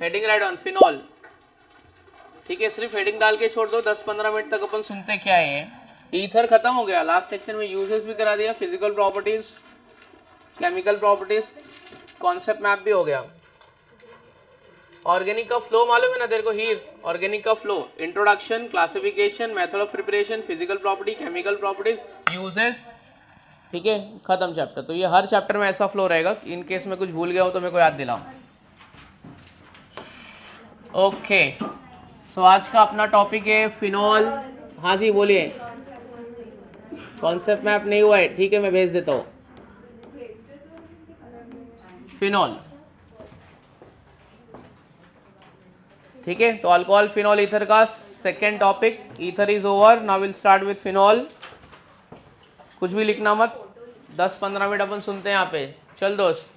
Heading right on phenol. ठीक है, सिर्फ हेडिंग डाल के छोड़ दो, 10-15 मिनट तक अपन सुनते क्या है। ईथर खत्म हो गया, लास्ट सेक्शन में यूजेस भी करा दिया, physical properties, chemical properties, concept map भी हो गया। ऑर्गेनिक का फ्लो मालूम है ना तेरे को? हीर ऑर्गेनिक का flow, introduction, classification, method of preparation, physical property, chemical properties, uses. ठीक है, खत्म चैप्टर। तो ये हर चैप्टर में ऐसा फ्लो रहेगा, इन केस में कुछ भूल गया हो तो मेरे को याद दिलाओ। ओके, सो आज का अपना टॉपिक है फिनॉल। हाँ जी बोलिए। कॉन्सेप्ट मैप नहीं हुआ है, ठीक है मैं भेज देता हूँ। फिनॉल, ठीक है, तो अल्कोहल फिनॉल ईथर का second topic. Ether is over, now will start with phenol. कुछ भी लिखना मत, 10-15 मिनट अपन सुनते हैं यहाँ पे। चल दोस्त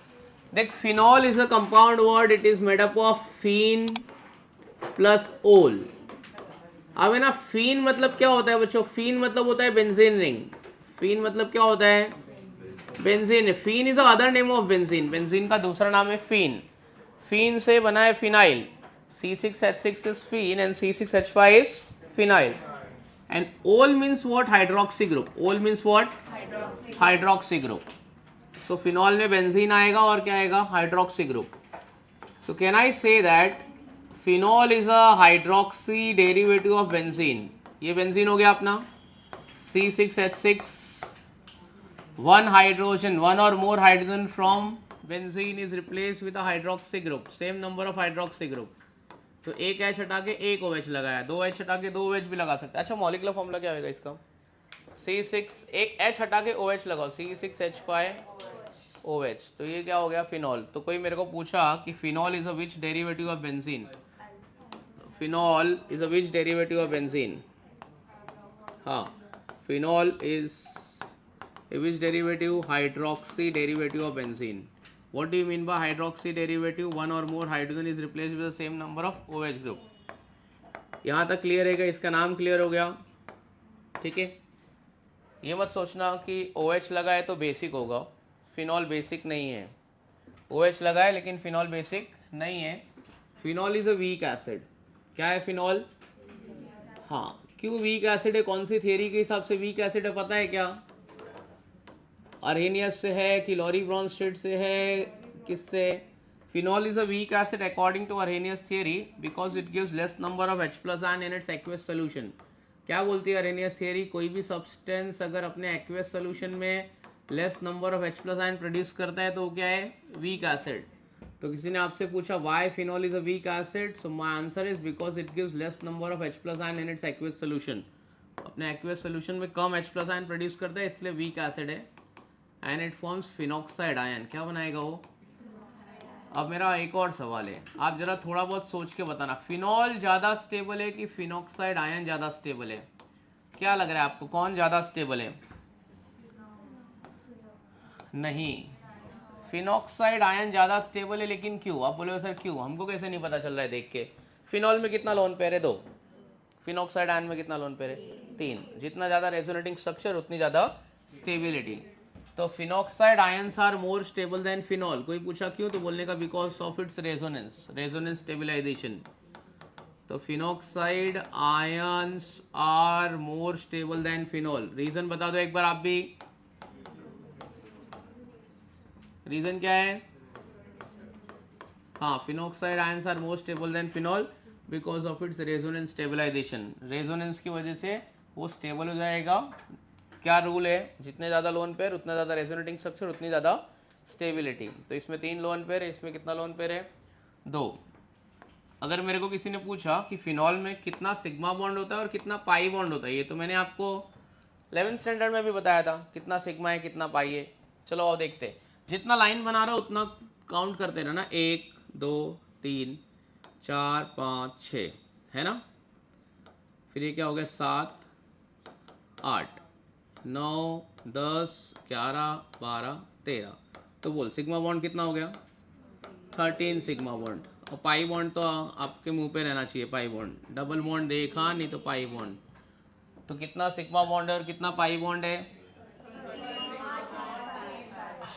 देख, phenol is a compound word, it is made up of phene plus ol. अब है ना, फीन मतलब क्या होता है बच्चों? फीन मतलब होता है बेंजीन रिंग। फीन मतलब क्या होता है? Benzene. Phene is the other name of benzene. Benzene का दूसरा नाम है फीन। फीन से बना है phenyl. C6H6 is phene and C6H5 is phenyl. And ol means what? Hydroxy group. Ol means what? Hydroxy group. So phenol में benzene आएगा और क्या आएगा? Hydroxy group. So can I say that phenol is a hydroxy derivative of benzene? ये benzene हो गया अपना C6H6, one hydrogen, one or more hydrogen from benzene is replaced with a hydroxy group, same number of hydroxy group. तो एक H हटा के एक OH लगाया, दो H हटा के दो OH भी लगा सकते हैं। अच्छा, मॉलिक्यूलर फॉर्मूला क्या होगा इसका? C6, एक H हटा के OH लगाओ, C6H5OH। तो ये क्या हो गया? फिनॉल। तो कोई मेरे को पूछा कि phenol is a which derivative of benzene? Phenol is a which derivative of benzene? हाँ, phenol is which derivative? Hydroxy derivative of benzene. What do you mean by hydroxy derivative? One or more hydrogen is replaced with the same number of OH group. यहाँ तक clear है क्या? इसका नाम clear हो गया? ठीक है, ये मत सोचना कि OH लगा है तो बेसिक होगा। फिनॉल बेसिक नहीं है। OH लगा है लेकिन फिनॉल बेसिक नहीं है। Phenol is a weak acid. क्या है फिनॉल? हाँ, क्यों वीक एसिड है? कौन सी थियरी के हिसाब से वीक एसिड है पता है क्या? अरेनियस से है कि लॉरी ब्रॉन्स्टेड से है, किससे? Phenol is a weak acid according to Arrhenius theory because it gives less number of H+ ion in its aqueous solution. क्या बोलती है अरेनियस थियरी? कोई भी सब्सटेंस अगर अपने एक्वेस सोल्यूशन में less number of H+ ion produce करता है तो वो क्या है? Week acid. तो किसी ने आपसे पूछा why phenol is a weak acid, so my answer is because it gives less number of H+ ion in its aqueous solution. अपने एक्वेस सोल्यूशन में कम H+ आयन प्रोड्यूस करता है, इसलिए वीक एसिड है। And it forms phenoxide ion. क्या बनाएगा वो? अब मेरा एक और सवाल है, आप जरा थोड़ा बहुत सोच के बताना, फिनॉल ज्यादा स्टेबल है कि फिनॉक्साइड आयन ज्यादा स्टेबल है? क्या लग रहा है आपको, कौन ज्यादा स्टेबल है? नहीं, फिनॉक्साइड आयन ज्यादा स्टेबल है। लेकिन क्यों? आप बोले सर क्यों? हमको कैसे नहीं पता चल रहा है देख के? फिनॉल में कितना लोन पेयर है? 2। फिनॉक्साइड आयन में कितना लोन पेयर है? 3। जितना ज्यादा रेजोनेटिंग स्ट्रक्चर उतनी ज्यादा स्टेबिलिटी। तो phenoxide ions are more stable than phenol. कोई पूछा क्यों, तो बोलने का because of its resonance stabilization. तो phenoxide ions are more stable than phenol. Reason बता दो एक बार आप भी, रीजन क्या है? हाँ, phenoxide ions are more stable than phenol because of its resonance stabilization. Resonance की वजह से वो स्टेबल हो जाएगा। क्या रूल है? जितने ज़्यादा लोन पेयर उतना ज़्यादा रेजोनेटिंग स्ट्रक्चर, उतनी ज़्यादा स्टेबिलिटी। तो इसमें 3 लोन पेयर है, इसमें कितना लोन पेयर है? 2। अगर मेरे को किसी ने पूछा कि फिनॉल में कितना सिग्मा बॉन्ड होता है और कितना पाई बॉन्ड होता है, ये तो मैंने आपको 11th स्टैंडर्ड में भी बताया था, कितना सिग्मा है कितना पाई है। चलो आओ देखते हैं। जितना लाइन बना रहा हो उतना काउंट करते रहना, 1 2 3 4 5 6, है ना? फिर ये क्या हो गया? 7 8 9 10 11 12 13। तो बोल सिग्मा बॉन्ड कितना हो गया? 13 सिग्मा बॉन्ड। और पाई बॉन्ड तो आपके मुंह पे रहना चाहिए। पाई बॉन्ड, डबल बॉन्ड देखा नहीं तो पाई बॉन्ड। तो कितना सिग्मा बॉन्ड है और कितना पाई बॉन्ड है?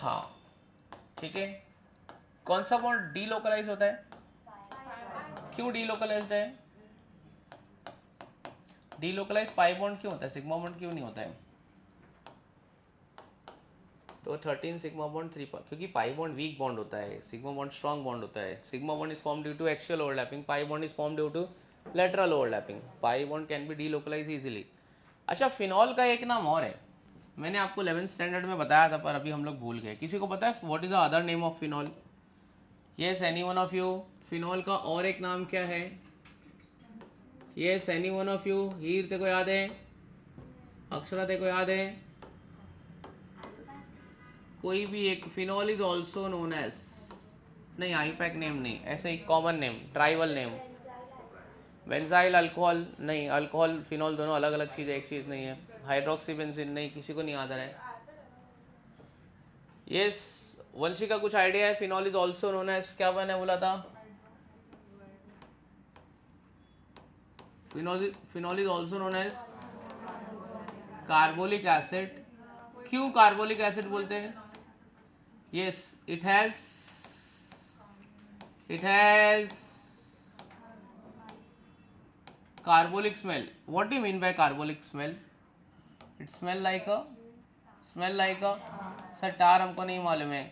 हाँ, ठीक है। कौन सा बॉन्ड डीलोकलाइज होता है? क्यों डीलोकलाइज्ड है? डीलोकलाइज पाई बॉन्ड क्यों होता है, सिग्मा बॉन्ड क्यों नहीं होता है? तो 13 सिग्मा बॉन्ड 3 क्योंकि पाई बॉन्ड वीक बॉन्ड होता है, सिग्मा बॉन्ड स्ट्रॉन्ग बॉन्ड होता है. Sigma bond is form due to axial overlapping, pi bond is form due to lateral overlapping. Pi bond can be delocalize easily. अच्छा, phenol का एक नाम और है, मैंने आपको 11th स्टैंडर्ड में बताया था पर अभी हम लोग भूल गए. किसी को पता है what is the other name of phenol? Yes, any one of you? Phenol का और एक नाम क्या है? Yes, any one of you? Heer तेरे को याद है? अक्षरा तेरे को याद है? कोई भी एक. Phenol is also known as, नहीं आईपैक नेम नहीं, ऐसे एक common name, tribal name. Benzyl alcohol नहीं, अल्कोहल फिनॉल दोनों अलग अलग चीज़, एक चीज़ नहीं है. हाइड्रोक्सी बेंजीन नहीं, किसी को नहीं याद आ रहा है? यस, वंशी का कुछ आइडिया है? Phenol is also known as, क्या मैंने बोला था? Phenol is also known as carbolic acid. क्यों कार्बोलिक एसिड बोलते हैं? Yes, it has carbolic smell. What do you mean by carbolic smell? It smell like a sir tar हमको नहीं मालूम है.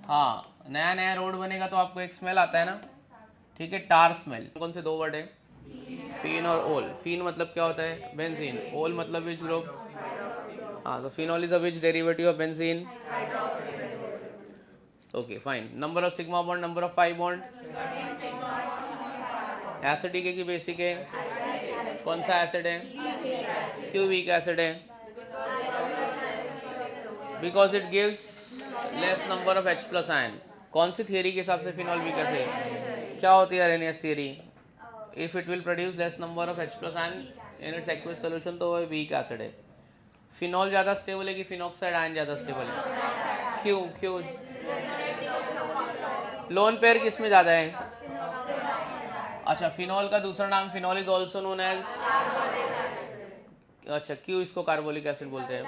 हाँ, नया नया रोड बनेगा तो आपको एक स्मेल आता है ना, ठीक है, टार स्मेल. कौन से दो वर्ड है? फीन और ओल. फीन मतलब क्या होता है? बेंजीन. ओल मतलब विच ग्रुप? हाँ, तो phenol is a which derivative of benzene? Okay fine. Number of sigma bond, number of pi bond. Acidic है कि बेसिक है? कौन सा एसिड है? क्यों वीक एसिड है? Because it gives less number of H plus ion. कौन सी theory के हिसाब से फिनॉल वीक एसिड? क्या होती है Arrhenius theory? If it will produce less number of H plus ion in it's aqueous solution तो वह वीक एसिड है. फिनॉल ज्यादा स्टेबल है कि फिनॉक्साइड आयन ज्यादा स्टेबल है? क्यों? लोन पेयर किस में ज्यादा है? अच्छा, फिनॉल का दूसरा नाम phenol is also known as. अच्छा, क्यों इसको कार्बोलिक एसिड बोलते हैं?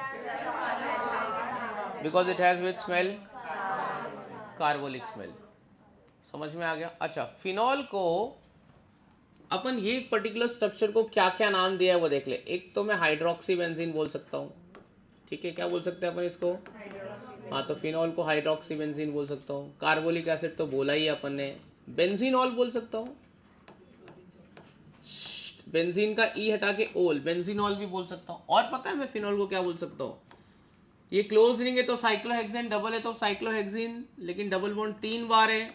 Because it has which smell? Carbolic smell. समझ में आ गया? अच्छा, फिनॉल को अपन ये एक पर्टिकुलर स्ट्रक्चर को क्या क्या नाम दिया है वो देख ले. एक तो मैं हाइड्रोक्सी बेंजीन बोल सकता हूँ, ठीक है, क्या बोल सकते हैं अपन इसको? हाँ, तो फिनॉल को हाइड्रोक्सी बेंजीन बोल सकता हूँ. कार्बोलिक एसिड तो बोला ही अपन ने. बेंजीनॉल बोल सकता हूँ, बेंजीन का ई हटा के ओल, बेंजीनॉल भी बोल सकता हूँ. और पता है मैं फिनॉल को क्या बोल सकता हूँ? ये क्लोज रिंग है तो साइक्लोहेक्सेन, डबल है तो साइक्लोहेक्सीन, लेकिन डबल बॉन्ड 3 बार है,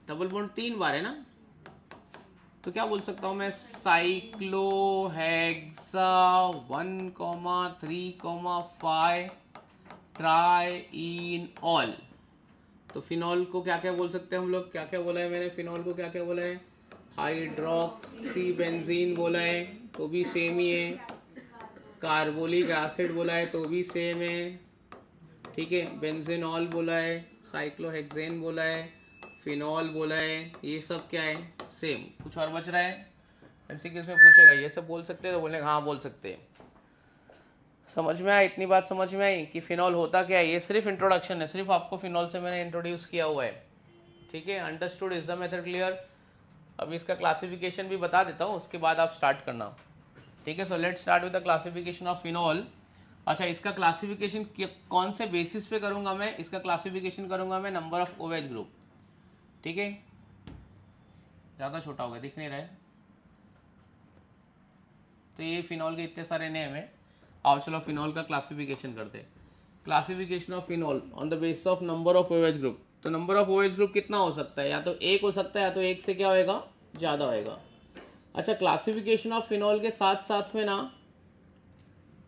डबल बॉन्ड 3 बार है ना, तो क्या बोल सकता हूँ मैं? साइक्लोहेक्सा 1,3,5 ट्राइइन ऑल. तो फिनॉल को क्या क्या बोल सकते हैं हम लोग? क्या क्या बोला है मैंने? फिनॉल को क्या क्या बोला है? हाइड्रोक्सी बेंजीन बोला है तो भी सेम ही है. कार्बोलिक एसिड बोला है तो भी सेम है, ठीक है. बेंजीनॉल बोला है, साइक्लोहेक्सेन बोला है, फिनॉल बोला है, ये सब क्या है? सेम. कुछ और बच रहा है? एमसीक्यूज़ में पूछेगा ये सब बोल सकते हैं तो बोलेंगे हाँ बोल सकते हैं. समझ में आई? इतनी बात समझ में आई कि फिनॉल होता क्या है? ये सिर्फ इंट्रोडक्शन है, सिर्फ आपको फिनॉल से मैंने इंट्रोड्यूस किया हुआ है, ठीक है. Understood? Is the method clear? अभी इसका क्लासिफिकेशन भी बता देता हूँ, उसके बाद आप स्टार्ट करना, ठीक है. So let's start with the classification of phenol. अच्छा, इसका क्लासिफिकेशन कौन से बेसिस पे करूंगा मैं? इसका क्लासिफिकेशन करूंगा मैं नंबर ऑफ OH ग्रुप, ठीक है. ज़्यादा छोटा होगा, दिख नहीं रहा है. तो ये फिनॉल के इतने सारे नेम है. आओ चलो फिनॉल का क्लासिफिकेशन करते हैं. Classification of phenol on the basis of number of OH group. तो नंबर ऑफ OH ग्रुप कितना हो सकता है? या तो एक हो सकता है या तो एक से क्या होएगा? ज़्यादा होएगा. अच्छा, क्लासिफिकेशन ऑफ फिनॉल के साथ साथ में ना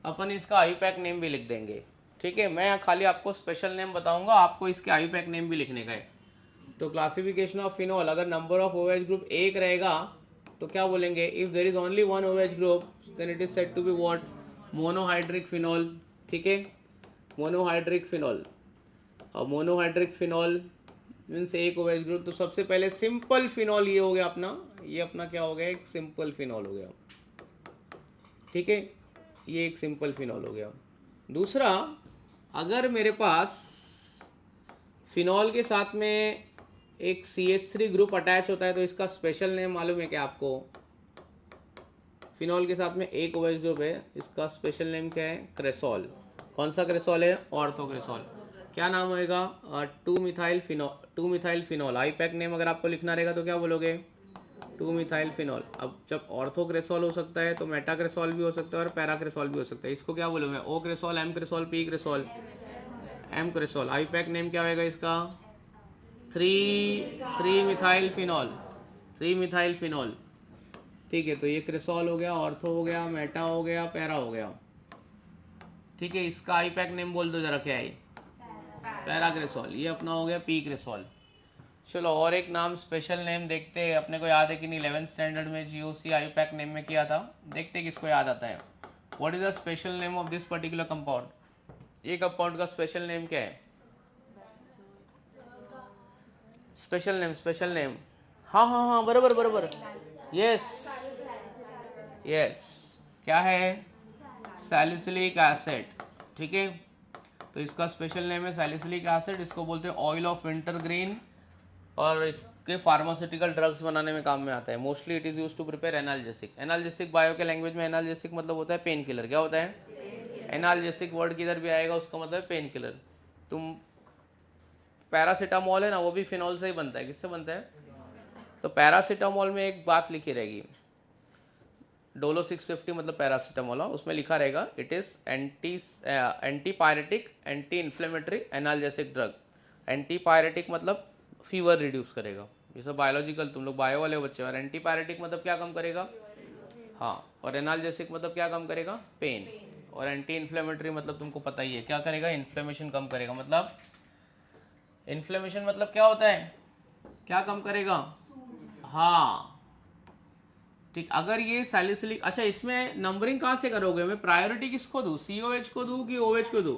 अपन इसका आईपैक नेम भी लिख देंगे, ठीक है. मैं खाली आपको स्पेशल नेम बताऊंगा, आपको इसके आईपैक नेम भी लिखने का है. तो क्लासिफिकेशन ऑफ फिनॉल, अगर नंबर ऑफ OH ग्रुप एक रहेगा तो क्या बोलेंगे? If there is only one OH group then it is said to be what? Monohydric phenol, ठीक है. Monohydric phenol. और मोनोहाइड्रिक फिनॉल मीन्स एक OH ग्रुप. तो सबसे पहले सिंपल फिनॉल ये हो गया अपना, ये अपना क्या हो गया? एक सिंपल फिनॉल हो गया, ठीक है. ये एक सिंपल फिनॉल हो गया. दूसरा, अगर मेरे पास फिनॉल के साथ में एक CH3 ग्रुप अटैच होता है तो इसका स्पेशल नेम मालूम है क्या आपको? फिनॉल के साथ में एक OH ग्रुप है, इसका स्पेशल नेम क्या है? क्रेसॉल। कौन सा क्रेसॉल है? ऑर्थोक्रेसॉल। क्या नाम होएगा? 2 मिथाइल फिनॉल। आईपैक नेम अगर आपको लिखना रहेगा तो क्या बोलोगे? 2 मिथाइल फिनॉल। अब जब ऑर्थोक्रेसॉल हो सकता है तो मेटाक्रेसॉल भी हो सकता है और पैराक्रेसॉल भी हो सकता है। इसको क्या बोलोगे? O cresol, M cresol, P cresol? M cresol. IUPAC name क्या होएगा इसका? 3 मिथाइल फिनॉल। 3 methyl phenol. ठीक है, तो ये क्रेसॉल हो गया, ऑर्थो हो गया, मेटा हो गया, पैरा हो गया। ठीक है, इसका आईपैक नेम बोल दो जरा, क्या है? पैराक्रेसॉल। ये अपना हो गया पी क्रेसॉल। चलो और एक नाम स्पेशल नेम देखते हैं, अपने को याद है कि नहीं 11th स्टैंडर्ड में GOC आईपैक नेम में किया था। देखते हैं किसको याद आता है। What is the special name of this particular compound? ये कंपाउंड का स्पेशल नेम क्या है? Special name. हाँ हाँ हाँ, बराबर बराबर, यस यस। क्या है? Salicylic acid. ठीक है, तो इसका स्पेशल नेम है सैलिसिलिक एसिड। इसको बोलते हैं ऑयल ऑफ विंटरग्रीन और इसके फार्मास्यूटिकल ड्रग्स बनाने में काम में आता है। Mostly it is use to prepare analgesic. Analgesic bio के लैंग्वेज में एनाल्जेसिक मतलब होता है पेन किलर। क्या होता है? एनाल्जेसिक वर्ड किधर भी आएगा उसका मतलब पेन किलर। तुम पैरासीटामोल है ना, वो भी फिनॉल से ही बनता है। किससे बनता है? तो पैरासीटामोल में एक बात लिखी रहेगी, डोलो 650 मतलब पैरासीटामोल, उसमें लिखा रहेगा it is anti pyretic, anti inflammatory, analgesic drug. Anti pyretic मतलब फीवर रिड्यूस करेगा, ये सब बायोलॉजिकल, तुम लोग बायो वाले बच्चे। और एंटी पायरेटिक मतलब क्या कम करेगा? हाँ, और एनाल्जेसिक मतलब क्या कम करेगा? पेन। और एंटी इन्फ्लेमेटरी मतलब तुमको पता ही है क्या करेगा? इन्फ्लेमेशन कम करेगा। मतलब इन्फ्लेमेशन मतलब क्या होता है? क्या कम करेगा? हाँ ठीक। अगर ये सैलिसिलिक, अच्छा इसमें नंबरिंग कहाँ से करोगे? मैं प्रायोरिटी किसको दूं? COH को दूं कि OH को दूं?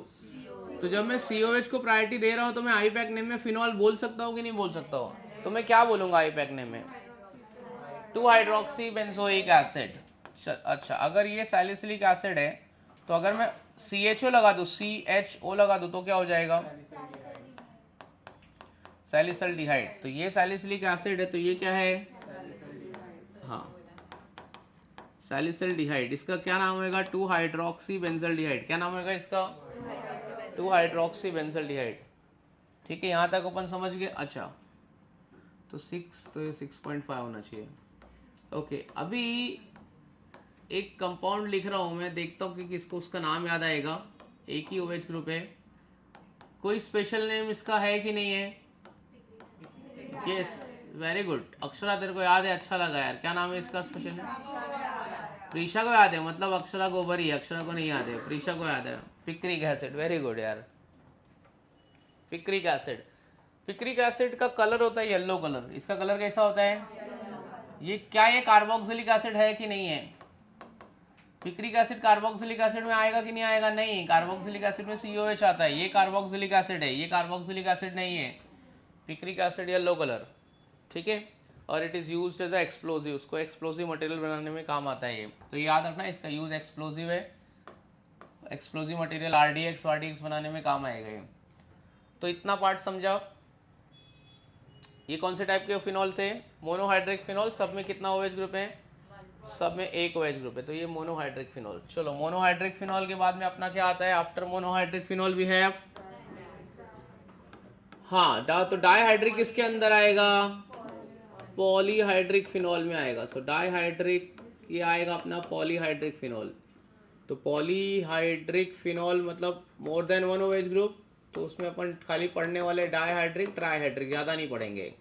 तो जब मैं COH को प्रायोरिटी दे रहा हूं तो मैं आईपैक नेम में फिनॉल बोल सकता हूं कि नहीं बोल सकता हूं? तो मैं क्या बोलूंगा आईपैक नेम में? 2 हाइड्रोक्सी बेंजोइक एसिड। अच्छा, अगर ये सैलिसिलिक एसिड है तो अगर मैं CHO लगा दूं, CHO लगा दूं तो क्या हो जाएगा? सैलिसल्डिहाइड। तो ये सैलिसिलिक एसिड है तो ये क्या है? हाँ, सैलिसल्डिहाइड। इसका क्या नाम होगा? 2 हाइड्रोक्सी बेंजल्डिहाइड। क्या नाम होगा इसका? 2 हाइड्रोक्सी बेंजल्डिहाइड। ठीक है, यहाँ तक अपन समझ गए। अच्छा, तो 6, तो ये 6.5 होना चाहिए। ओके, अभी एक कंपाउंड लिख रहा हूं मैं, देखता हूँ कि किसको उसका नाम याद आएगा। एक ही OH ग्रुप है, कोई स्पेशल नेम इसका है कि नहीं है? Yes, very good. अक्षरा तेरे को याद है, अच्छा लगा यार। क्या नाम है इसका स्पेशल नेम? प्रीशा को याद है, मतलब अक्षरा गोबर ही, अक्षरा को नहीं याद है, प्रीशा को याद है। पिक्रिक एसिड, वेरी गुड यार। Picric acid. पिक्रिक एसिड का कलर होता है येलो कलर। इसका कलर कैसा होता है? ये क्या ये कार्बोक्सिलिक एसिड है कि नहीं है? पिक्रिक एसिड कार्बोक्सिलिक एसिड में आएगा कि नहीं आएगा? नहीं, कार्बोक्सिलिक एसिड में COH आता है। ये कार्बोक्सिलिक एसिड है, ये कार्बोक्सिलिक एसिड नहीं है। Picric acid yellow colour. ठीक है, और it is used as a explosive. उसको एक्सप्लोजिव मटेरियल बनाने में काम आता है ये, तो याद रखना इसका यूज एक्सप्लोजिव है। एक्सप्लोजिव मटेरियल RDX वार्डीएक्स बनाने में काम आएगा ये। तो इतना पार्ट समझा। ये कौन से टाइप के फिनॉल थे? Monohydric phenol. सब में कितना OH ग्रुप है? सब में एक OH ग्रुप है, तो ये मोनोहाइड्रिक फिनॉल। चलो, मोनोहाइड्रिक फिनॉल के बाद में अपना क्या आता है? After monohydric phenol we have, हाँ तो डाईहाइड्रिक किसके अंदर आएगा? पॉलीहाइड्रिक फिनॉल में आएगा। सो डाईहाइड्रिक ये आएगा अपना पॉलीहाइड्रिक फिनॉल। तो पॉलीहाइड्रिक फिनॉल मतलब मोर देन 1 OH ग्रुप। तो उसमें अपन खाली पढ़ने वाले डाईहाइड्रिक, ट्राईहाइड्रिक, ज़्यादा नहीं पढ़ेंगे।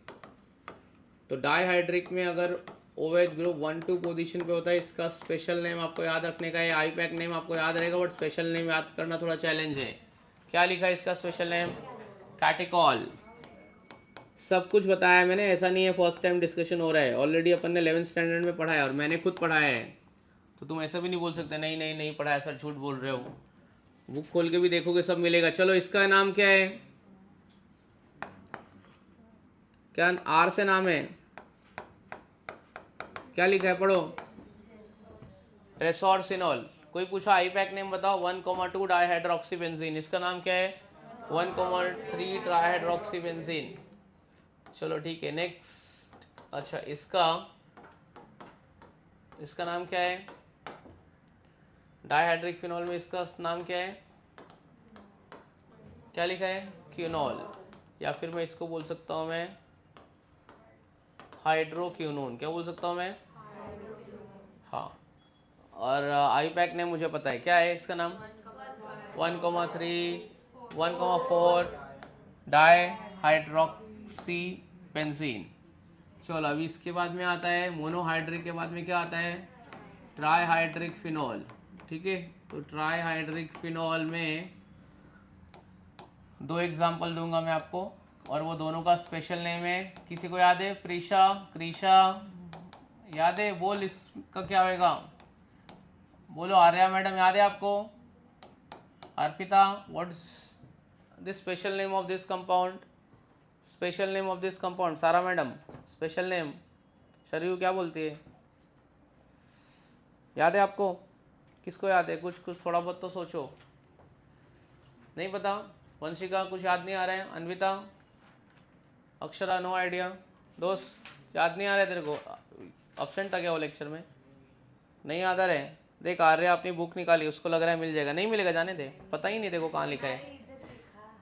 तो डाईहाइड्रिक में अगर OH ग्रुप 1-2 पोजीशन पे होता है, इसका स्पेशल नेम आपको याद रखने का है। आईपैक नेम आपको याद रहेगा, बट स्पेशल नेम याद करना थोड़ा चैलेंज है। क्या लिखा है इसका स्पेशल नेम? कैटेकॉल। सब कुछ बताया मैंने, ऐसा नहीं है फर्स्ट टाइम डिस्कशन हो रहा है। ऑलरेडी अपन ने 11th स्टैंडर्ड में पढ़ा है और मैंने खुद पढ़ाया है। तो तुम ऐसा भी नहीं बोल सकते नहीं नहीं नहीं पढ़ाया सर, झूठ बोल रहे हो। बुक खोल के भी देखोगे सब मिलेगा। चलो, इसका नाम क्या है? क्या R से नाम है? क्या लिखा है? पढ़ो। रेसोर्सिनॉल। कोई पूछा आईपैक नेम बताओ? 1,2 डाईहाइड्रोक्सीबेंजीन। इसका नाम क्या है? 1,3 ट्राईहाइड्रोक्सीबेंजीन। चलो ठीक है, नेक्स्ट। अच्छा, इसका नाम क्या है? डाइहाइड्रिक फिनॉल में इसका नाम क्या है? क्या लिखा है? क्यूनॉल, या फिर मैं इसको बोल सकता हूँ मैं हाइड्रोक्यूनोन। क्या बोल सकता हूँ मैं? हाँ। और आईपैक ने मुझे पता है क्या है इसका नाम? 1,3 1,4 डाइहाइड्रोक्सी बेंजीन। चलो अभी इसके बाद में आता है मोनोहाइड्रिक के बाद में क्या आता है? Trihydric phenol. ठीक है, तो ट्राईहाइड्रिक फिनॉल में 2 एग्जांपल दूंगा मैं आपको, और वो दोनों का स्पेशल नेम है। किसी को याद है? प्रीशा, क्रीशा याद है? बोल, इसका क्या होएगा? बोलो। आर्या मैडम याद है आपको? Arpita, what's the special name of this compound? Special name of this compound, सारा मैडम स्पेशल नेम। शरीर क्या बोलती है? याद है आपको? किसको याद है? कुछ थोड़ा बहुत तो सोचो। नहीं पता? वंशिका कुछ याद नहीं आ रहा है? Anvita, Akshara no idea? दोस्त याद नहीं आ रहा है तेरे को? अब्सेंट था क्या वो लेक्चर में? नहीं याद आ रहा है? देख आर्य अपनी बुक निकाली, उसको लग रहा है मिल जाएगा। नहीं मिलेगा, जाने दे, पता ही नहीं देखो कहाँ लिखा है।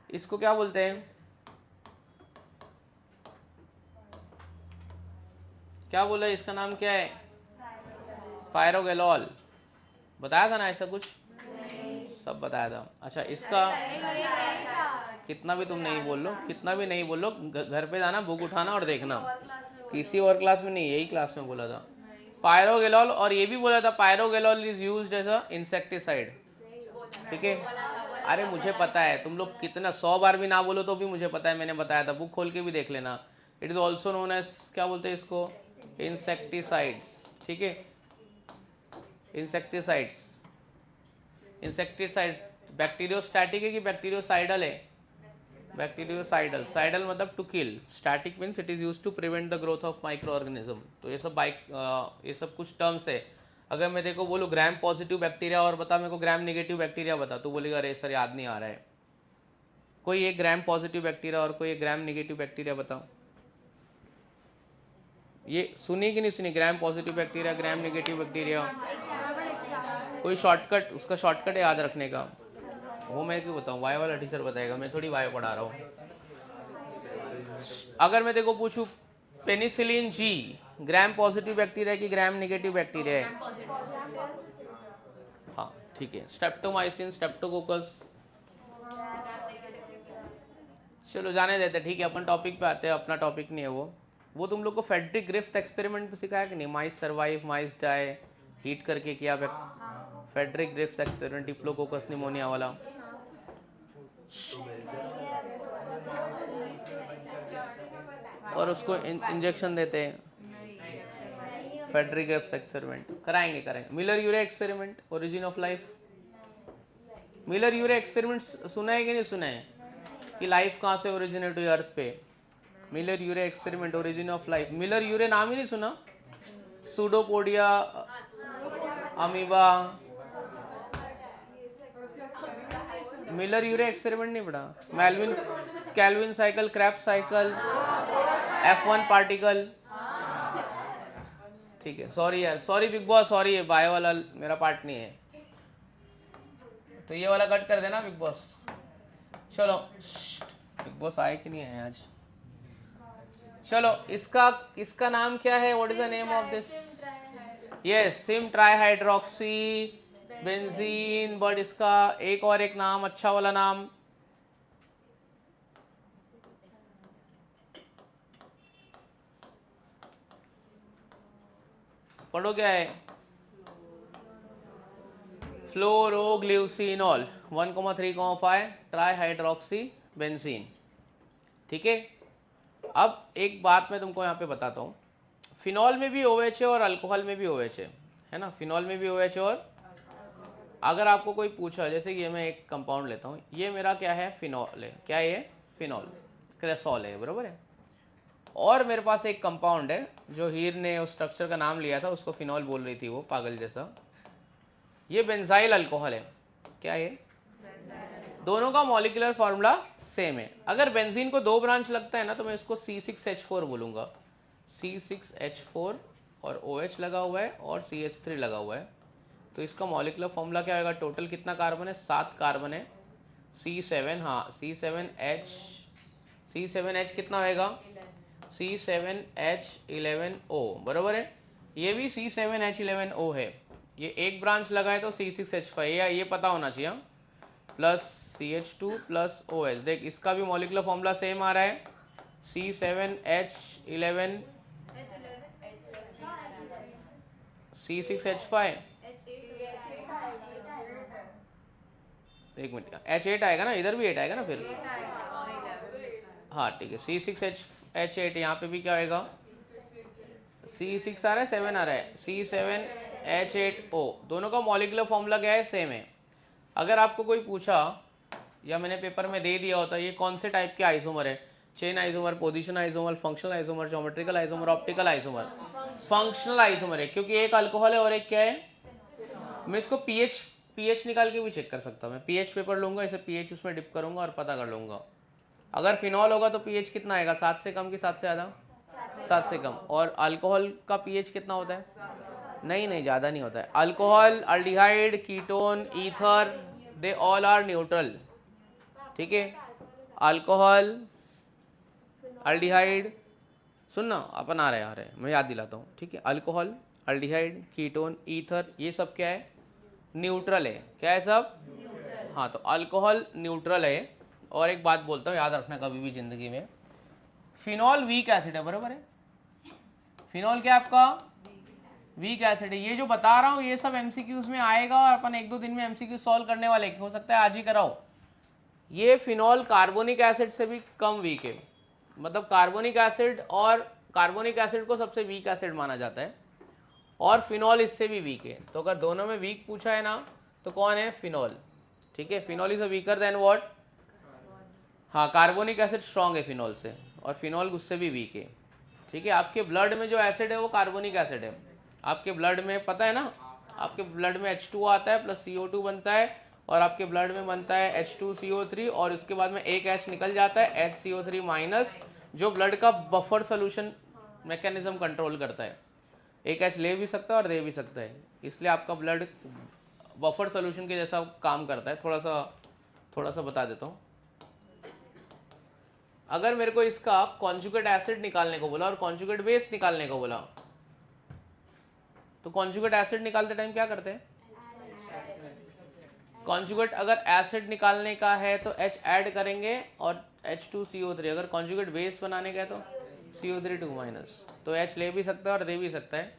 इसको क्या बोलते हैं? क्या बोला? इसका नाम क्या है? पायरोगेलॉल। बताया था ना ऐसा कुछ? सब बताया था। अच्छा, इसका कितना भी तुम नहीं बोल लो, कितना भी नहीं बोल लो, घर पे जाना, बुक उठाना और देखना। किसी और क्लास में नहीं, यही क्लास में बोला था पायरोगेलॉल। और ये भी बोला था pyrogallol is used as a insecticide. ठीक है, अरे मुझे पता है, तुम लोग कितना 100 बार भी ना बोलो तो भी मुझे पता है, मैंने बताया था, बुक खोल के भी देख लेना। It is also known as, क्या बोलते हैं इसको? इंसेक्टिसाइड्स। ठीक है, इंसेक्टिसाइड्स। इंसेक्टिसाइड बैक्टीरियोस्टैटिक है कि बैक्टीरियोसाइडल है? बैक्टीरियोसाइडल। साइडल मतलब to kill, static means it is used to prevent the growth of microorganism. तो ये सब कुछ टर्म्स है। अगर मैं देखो बोलूँ ग्राम पॉजिटिव बैक्टीरिया और बता मेरे को ग्राम नेगेटिव बैक्टीरिया बता, तो बोलेगा अरे सर याद नहीं आ रहा है। कोई एक ग्राम पॉजिटिव बैक्टीरिया और कोई एक ग्राम नेगेटिव बैक्टीरिया बताओ। ये सुनी कि नहीं सुनी? Gram positive bacteria, gram negative bacteria. कोई शॉर्टकट, उसका शॉर्टकट है याद रखने का? वो मैं क्यों बताऊँ? वाई वाला टीचर बताएगा, मैं थोड़ी वाई पढ़ा रहा हूँ। अगर मैं देखो पूछूं penicillin G gram positive bacteria की ग्राम नेगेटिव बैक्टीरिया है? हाँ ठीक है। स्ट्रेप्टोमाइसिन, स्ट्रेप्टोकोकस, चलो जाने देते, ठीक है। अपन टॉपिक पे आते हैं, अपना टॉपिक नहीं है वो तुम लोग को फेडरिक ग्रिफ्थ एक्सपेरिमेंट पे सिखाया कि नहीं? Mice survive, mice die, heat करके किया। Frederick Griffith experiment, diplococcus pneumoniae वाला। और उसको इंजेक्शन देते हैं। फेडरिक ग्रिफ्थ एक्सपेरिमेंट कराएंगे। Miller Urey experiment, origin of life. Miller Urey experiment सुना है कि नहीं सुना है? कि लाइफ कहाँ से ओरिजिनेट हुई अर्थ पे? Miller Urey experiment, origin of life. Miller Urey नाम ही नहीं सुना? Pseudopodia, amoeba. Miller Urey experiment नहीं पढ़ा? Melvin Calvin cycle, Krebs cycle, F1 particle. ठीक है, सॉरी यार, सॉरी बिग बॉस, सॉरी है, बायो वाला मेरा पार्ट नहीं है, तो ये वाला कट कर देना बिग बॉस। चलो, बिग बॉस आए कि नहीं आए आज? चलो, इसका नाम क्या है? What is the name of this? Yes, sym trihydroxy benzene. But इसका एक और एक नाम, अच्छा वाला नाम, पढ़ो, क्या है? Phloroglucinol 1,3,5 ट्राईहाइड्रोक्सी benzene. ठीक है। अब एक बात मैं तुमको यहाँ पे बताता हूँ, फिनॉल में भी OH है और अल्कोहल में भी OH है ना? फिनॉल में भी OH है। और अगर आपको कोई पूछा, जैसे कि ये मैं एक कंपाउंड लेता हूँ, ये मेरा क्या है? फिनॉल है। क्या ये? फिनॉल, क्रेसॉल है, बरोबर है। और मेरे पास एक कंपाउंड है जो हीर ने उस स्ट्रक्चर का नाम लिया था, उसको फिनॉल बोल रही थी वो, पागल जैसा। ये बेंजाइल अल्कोहल है। क्या है? दोनों का मॉलिक्यूलर फॉर्मूला सेम है। अगर बेंजीन को 2 ब्रांच लगता है ना तो मैं इसको C6H4 बोलूंगा, C6H4 और OH लगा हुआ है और CH3 लगा हुआ है, तो इसका मॉलिक्यूलर फॉर्मूला क्या होगा? टोटल कितना कार्बन है? 7 कार्बन है। C7, हाँ C7H कितना होएगा? C7H11O, बरोबर है। ये भी C7H11O है, ये एक ब्रांच लगा है तो C6H5, ये पता होना चाहिए, प्लस CH2 प्लस OH। देख इसका भी मॉलिक्यूलर फॉर्मूला सेम आ रहा है, C7H11 C6H5, एक मिनट, H8 आएगा ना, इधर भी 8 आएगा ना फिर, हाँ ठीक है। C6H8, यहाँ पे भी क्या आएगा? C6 आ रहा है, 7 आ रहा है, C7H8O। दोनों का मॉलिक्यूलर फॉर्मूला क्या है? सेम है। अगर आपको कोई पूछा या मैंने पेपर में दे दिया होता ये कौन से टाइप के आइसोमर है, chain isomer, position isomer, functional isomer, geometrical isomer, optical isomer, functional isomer है, क्योंकि एक अल्कोहल है और एक क्या है? मैं इसको पीएच निकाल के भी चेक कर सकता हूँ। मैं पीएच पेपर लूंगा, इसे पीएच उसमें डिप करूंगा और पता कर लूंगा। अगर फिनॉल होगा तो पीएच कितना आएगा? 7 से कम कि 7 से ज़्यादा? 7 से कम। और अल्कोहल का पीएच कितना होता है? नहीं ज़्यादा नहीं होता है। Alcohol, aldehyde, ketone, ether, they all are neutral, ठीक है। अल्कोहल, अल्डिहाइड, सुनना अपन आ रहे हैं, मैं याद दिलाता हूँ, ठीक है। अल्कोहल, अल्डिहाइड, कीटोन, ईथर, ये सब क्या है? न्यूट्रल है। क्या है सब? हाँ, तो अल्कोहल न्यूट्रल है। और एक बात बोलता हूँ, याद रखना कभी भी जिंदगी में, फिनॉल वीक एसिड है, बराबर है। फिनॉल क्या है आपका? वीक एसिड है। ये जो बता रहा हूँ ये सब एमसीक्यूज में आएगा और अपन 1-2 दिन में एमसीक्यू सॉल्व करने वाले, हो सकता है आज ही कराओ। ये फिनॉल कार्बोनिक एसिड से भी कम वीक है, मतलब कार्बोनिक एसिड को सबसे वीक एसिड माना जाता है और फिनॉल इससे भी वीक है। तो अगर दोनों में वीक पूछा है ना तो कौन है? फिनॉल, ठीक है। Phenol is a weaker then what? हाँ, कार्बोनिक एसिड स्ट्रॉन्ग है फिनॉल से और फिनॉल उससे भी वीक है, ठीक है। आपके ब्लड में जो एसिड है वो कार्बोनिक एसिड है। आपके ब्लड में पता है ना, आपके ब्लड में H2 आता है प्लस CO2 बनता है और आपके ब्लड में बनता है H2CO3 और इसके बाद में एक H निकल जाता है, HCO3 माइनस, जो ब्लड का बफर सोल्यूशन मैकेनिज्म कंट्रोल करता है। एक H ले भी सकता है और दे भी सकता है, इसलिए आपका ब्लड बफर सोल्यूशन के जैसा काम करता है। थोड़ा सा बता देता हूँ। अगर मेरे को इसका कॉन्जुगेट एसिड निकालने को बोला और कॉन्जुगेट बेस निकालने को बोला, तो कॉन्जुगेट एसिड निकालते टाइम क्या करते हैं? कॉन्जुगेट अगर एसिड निकालने का है तो H ऐड करेंगे और H2CO3, अगर कॉन्जुगेट बेस बनाने का है तो CO3 माइनस। तो H ले भी सकता है और दे भी सकता है।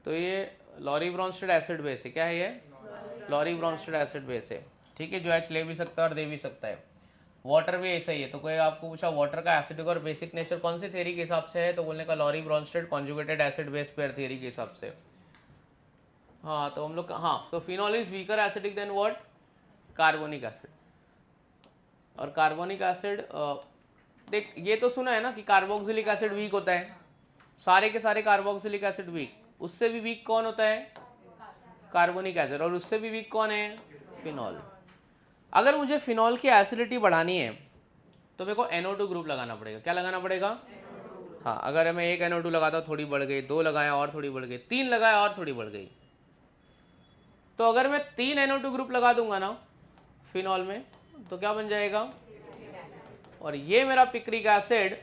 तो ये लॉरी ब्रॉन्स्टेड एसिड बेस है। क्या है ये? लॉरी ब्रॉन्स्टेड एसिड बेस है, ठीक है, जो H ले भी सकता है और दे भी सकता है। वाटर भी ऐसा ही है। तो कोई आपको पूछा वाटर का एसिडिक और बेसिक नेचर कौन सी थ्योरी के हिसाब से है, तो बोलने का Lowry Bronsted conjugated acid base pair theory के हिसाब से। हाँ, तो हम लोग, हाँ, तो phenol is weaker acidic than what? Carbonic acid. और कार्बोनिक एसिड, देख ये तो सुना है ना कि कार्बोक्सिलिक एसिड वीक होता है, सारे के सारे कार्बोक्सिलिक एसिड वीक। उससे भी वीक कौन होता है? Carbonic acid. और उससे भी वीक कौन है? फिनॉल। अगर मुझे फिनॉल की एसिडिटी बढ़ानी है तो मेरे को NO2 ग्रुप लगाना पड़ेगा। क्या लगाना पड़ेगा? हाँ, अगर मैं एक NO2 लगाता थोड़ी बढ़ गई, 2 लगाया और थोड़ी बढ़ गई, 3 लगाया और थोड़ी बढ़ गई। तो अगर मैं 3 NO2 ग्रुप लगा दूंगा ना फिनॉल में तो क्या बन जाएगा? और ये मेरा पिक्रिक एसिड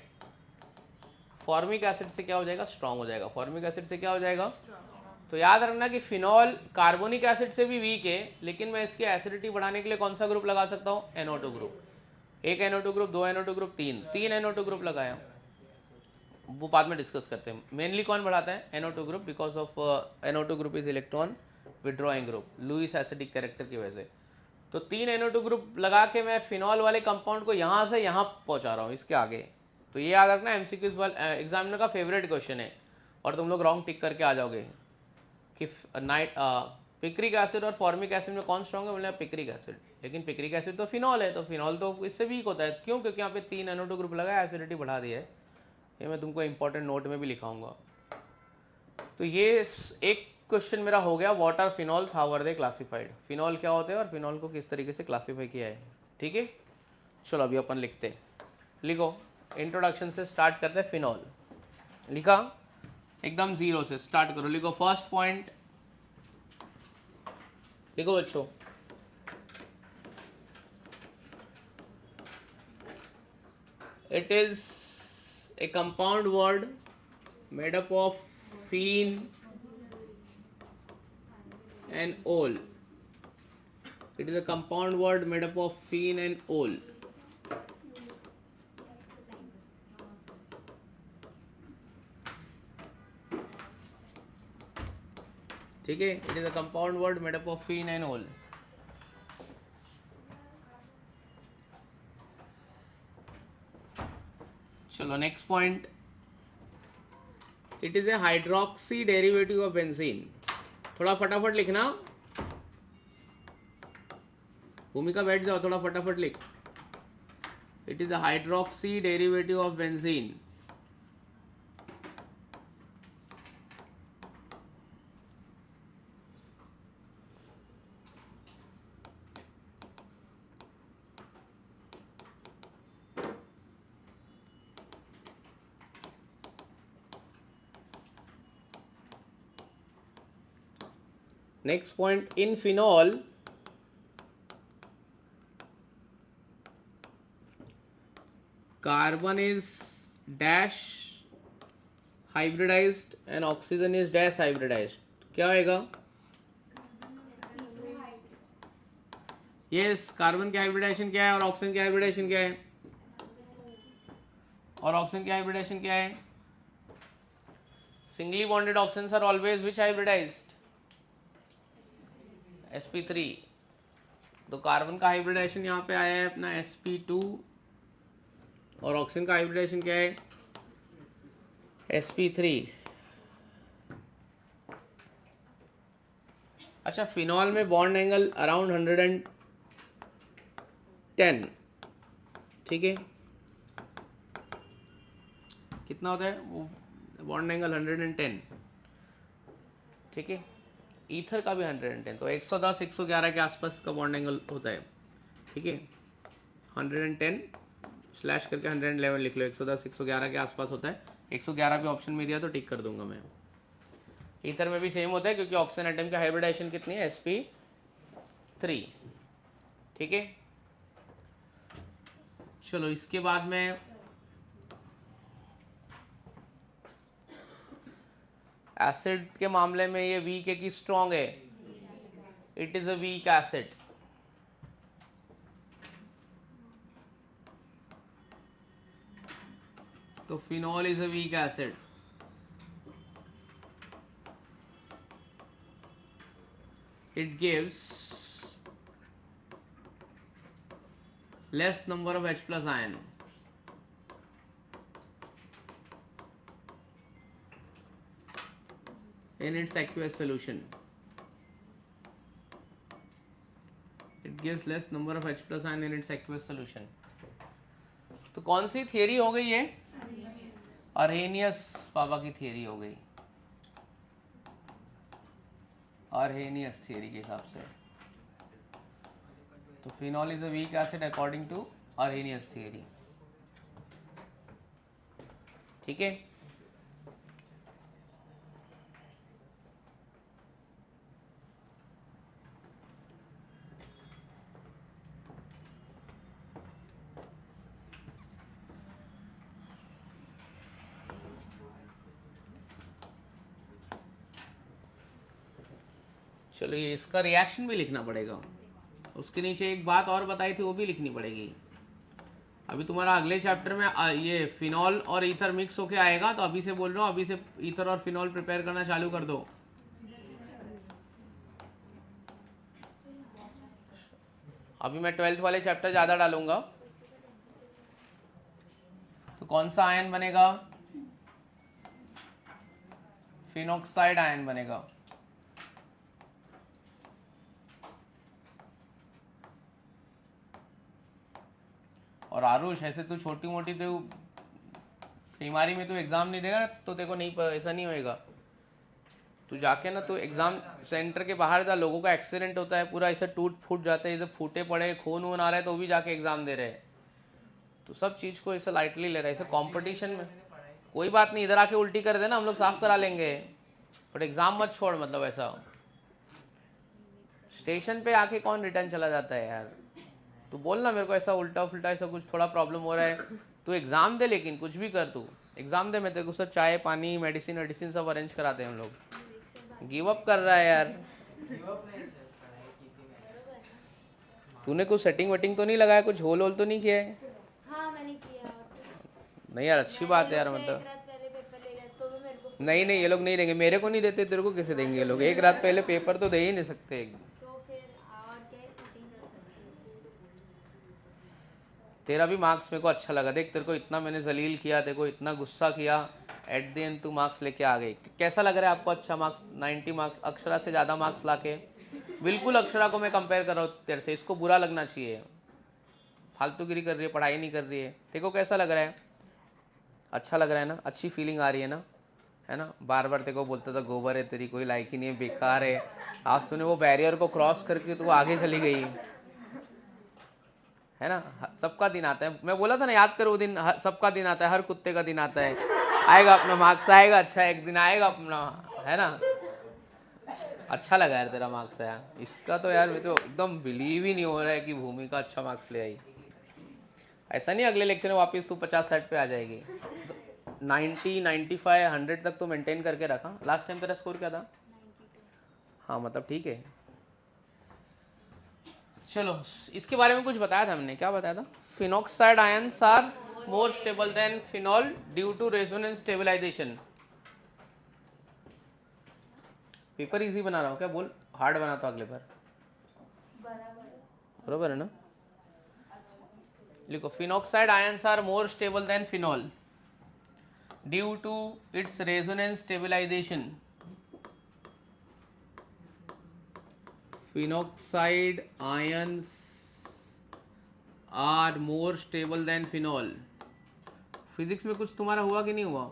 फॉर्मिक एसिड से क्या हो जाएगा? स्ट्रांग हो जाएगा। फॉर्मिक एसिड से क्या हो जाएगा? तो याद रखना कि फिनॉल कार्बोनिक एसिड से भी वीक है, लेकिन मैं इसकी एसिडिटी बढ़ाने के लिए कौन सा ग्रुप लगा सकता हूँ? NO2 group. एक NO2 group, 2 NO2 group, 3 NO2 group लगाया, वो बाद में डिस्कस करते हैं। मेनली कौन बढ़ाता है? NO2 group, because of NO2 group is electron withdrawing group, Lewis acidic character की वजह से। तो 3 NO2 ग्रुप लगा के मैं फिनॉल वाले कंपाउंड को यहाँ से यहाँ पहुँचा रहा हूँ, इसके आगे। तो ये याद रखना, MCQ एग्जामिनर का फेवरेट क्वेश्चन है और तुम लोग रॉन्ग टिक करके आ जाओगे कि पिक्रिक एसिड और फॉर्मिक एसिड में कौन स्ट्रॉन्ग है? बोले पिक्रिक एसिड, लेकिन पिक्रिक एसिड तो फिनॉल है, तो फिनॉल तो इससे वीक होता है। क्यों? क्योंकि यहाँ पे 3 NO2 ग्रुप लगा, एसिडिटी बढ़ा दी है। ये मैं तुमको इंपॉर्टेंट नोट में भी लिखाऊंगा। तो ये एक क्वेश्चन मेरा हो गया, what are phenols, how are they classified. Phenol क्या होते हैं और फिनॉल को किस तरीके से क्लासीफाई किया है। ठीक है, चलो अभी अपन लिखते हैं, लिखो इंट्रोडक्शन से स्टार्ट करते हैं। फिनॉल लिखा, एकदम जीरो से स्टार्ट करो, लिखो फर्स्ट पॉइंट, लिखो बच्चों, it is a compound word made up of phen and ol. It is a compound word made up of phen and ol. ठीक है, it is a compound word made up of phen and ol. चलो next point, it is a hydroxy derivative of benzene. थोड़ा फटाफट लिखना, भूमिका बैठ जाओ, थोड़ा फटाफट लिख। It is a hydroxy derivative of benzene. Next point, in phenol, carbon is dash hybridized and oxygen is dash hybridized. क्या होएगा? Yes, कार्बन की हाइब्रिडाइजेशन क्या है और ऑक्सीजन की हाइब्रिडाइजेशन क्या है? और ऑक्सीजन की हाइब्रिडाइजेशन क्या है? Singly bonded oxygens are always which hybridized? sp3। तो कार्बन का हाइब्रिडाइजेशन यहाँ पे आया है अपना sp2 और ऑक्सीजन का हाइब्रिडाइजेशन क्या है? sp3। अच्छा, फिनॉल में बॉन्ड एंगल अराउंड 110, ठीक है, कितना होता है वो बॉन्ड एंगल? 110, ठीक है। ईथर का भी 110, तो 110 111 के आसपास का बॉन्ड एंगल होता है, ठीक है। 110 स्लैश करके 111 लिख लो, 110 111 के आसपास होता है। 111 भी ऑप्शन में दिया तो टिक कर दूंगा मैं। ईथर में भी सेम होता है क्योंकि ऑक्सीजन एटम का हाइब्रिडाइजेशन कितनी है? sp3, ठीक है। चलो इसके बाद में एसिड के मामले में ये वीक है कि स्ट्रॉन्ग है? It is a weak acid. तो phenol is a weak acid. It gives less number of H plus ion. in its aqueous solution. It gives less number of H plus ion in its aqueous solution. तो कौन सी theory हो गई ये? अर्हेनियस पापा की theory हो गई, अर्हेनियस theory के हिसाब से। तो phenol is a weak acid according to Arrhenius theory, ठीक है। चलिए इसका रिएक्शन भी लिखना पड़ेगा। उसके नीचे एक बात और बताई थी वो भी लिखनी पड़ेगी। अभी तुम्हारा अगले चैप्टर में ये फिनॉल और ईथर मिक्स होके आएगा, तो अभी से बोल रहा हूँ, अभी से ईथर और फिनॉल प्रिपेयर करना चालू कर दो। अभी मैं 12th वाले चैप्टर ज्यादा डालूंगा। तो कौन सा आयन बनेगा? फिनॉक्साइड आयन बनेगा। और आरुष ऐसे तू छोटी मोटी तो बीमारी में तू एग्जाम नहीं देगा तो तेरे को नहीं, ऐसा नहीं होएगा। तू जाके ना, तो एग्जाम सेंटर के बाहर जा, लोगों का एक्सीडेंट होता है, पूरा ऐसे टूट फूट जाते हैं, इधर फूटे पड़े, खून वून आ रहा है, तो भी जाके एग्जाम दे रहे हैं। तो सब चीज को ऐसे लाइटली ले रहे हैं, ऐसे कंपटीशन में कोई बात नहीं, इधर आके उल्टी कर देना, हम लोग साफ करा लेंगे, बट एग्जाम मत छोड़, मतलब ऐसा। स्टेशन पे आके कौन रिटर्न चला जाता है यार। तू बोल ना मेरे को ऐसा उल्टा फुल्टा ऐसा कुछ थोड़ा प्रॉब्लम हो रहा है, तू एग्जाम दे, लेकिन कुछ भी कर, तू एग्जाम दे, मैं तेरे को सब चाय पानी मेडिसिन वेडिसिन सब अरेंज कराते हैं हम लोग। गिव अप कर रहा है यार। तूने कुछ सेटिंग वेटिंग तो नहीं लगाया, कुछ होल होल तो नहीं किया है? हाँ मैंने किया। नहीं यार, अच्छी बात है यार, मतलब नहीं नहीं, ये लोग नहीं देंगे, मेरे को नहीं देते, तेरे को कैसे देंगे ये लोग? एक रात पहले पेपर तो दे ही नहीं सकते। तो फिर और क्या सेटिंग कर सकते हैं? तेरा भी मार्क्स मेरे को अच्छा लगा, देख तेरे को इतना मैंने जलील किया, तेरे को इतना गुस्सा किया, एट द एंड तू मार्क्स लेके आ गई। कैसा लग रहा है आपको? अच्छा मार्क्स, 90 मार्क्स, अक्षरा से ज़्यादा मार्क्स लाके। बिल्कुल अक्षरा को मैं कंपेयर कर रहा हूँ तेरे से, इसको बुरा लगना चाहिए, फालतूगिरी कर रही है, पढ़ाई नहीं कर रही है। तेरे को कैसा लग रहा है? अच्छा लग रहा है ना? अच्छी फीलिंग आ रही है ना? है ना? बार बार तेरे को बोलता था गोबर है, तेरी कोई लायक ही नहीं है, बेकार है। आज तूने वो बैरियर को क्रॉस करके तू आगे चली गई, है ना? सबका दिन आता है, मैं बोला था ना, याद करो वो दिन, सबका दिन आता है, हर कुत्ते का दिन आता है, आएगा अपना मार्क्स आएगा, अच्छा एक दिन आएगा अपना, है ना? अच्छा लगा यार तेरा मार्क्स आया, इसका तो यार मैं तो एकदम बिलीव ही नहीं हो रहा है कि भूमिका अच्छा मार्क्स ले आई। ऐसा नहीं अगले लेक्चर में वापस तू 50-60 पे आ जाएगी, 90, 95, 100 तक तो मेंटेन करके रखा। लास्ट टाइम तेरा स्कोर क्या था? हाँ मतलब ठीक है। चलो इसके बारे में कुछ बताया था हमने, क्या बताया था? Phenoxide ions are more stable than phenol due to resonance stabilization. Paper easy बना रहा हूँ क्या? बोल हार्ड बनाता हूँ अगले बार, बराबर है ना? लिखो, phenoxide ions are more stable than phenol due to its resonance stabilization. Phenoxide ions are more stable than phenol। Physics में कुछ तुम्हारा हुआ कि नहीं हुआ,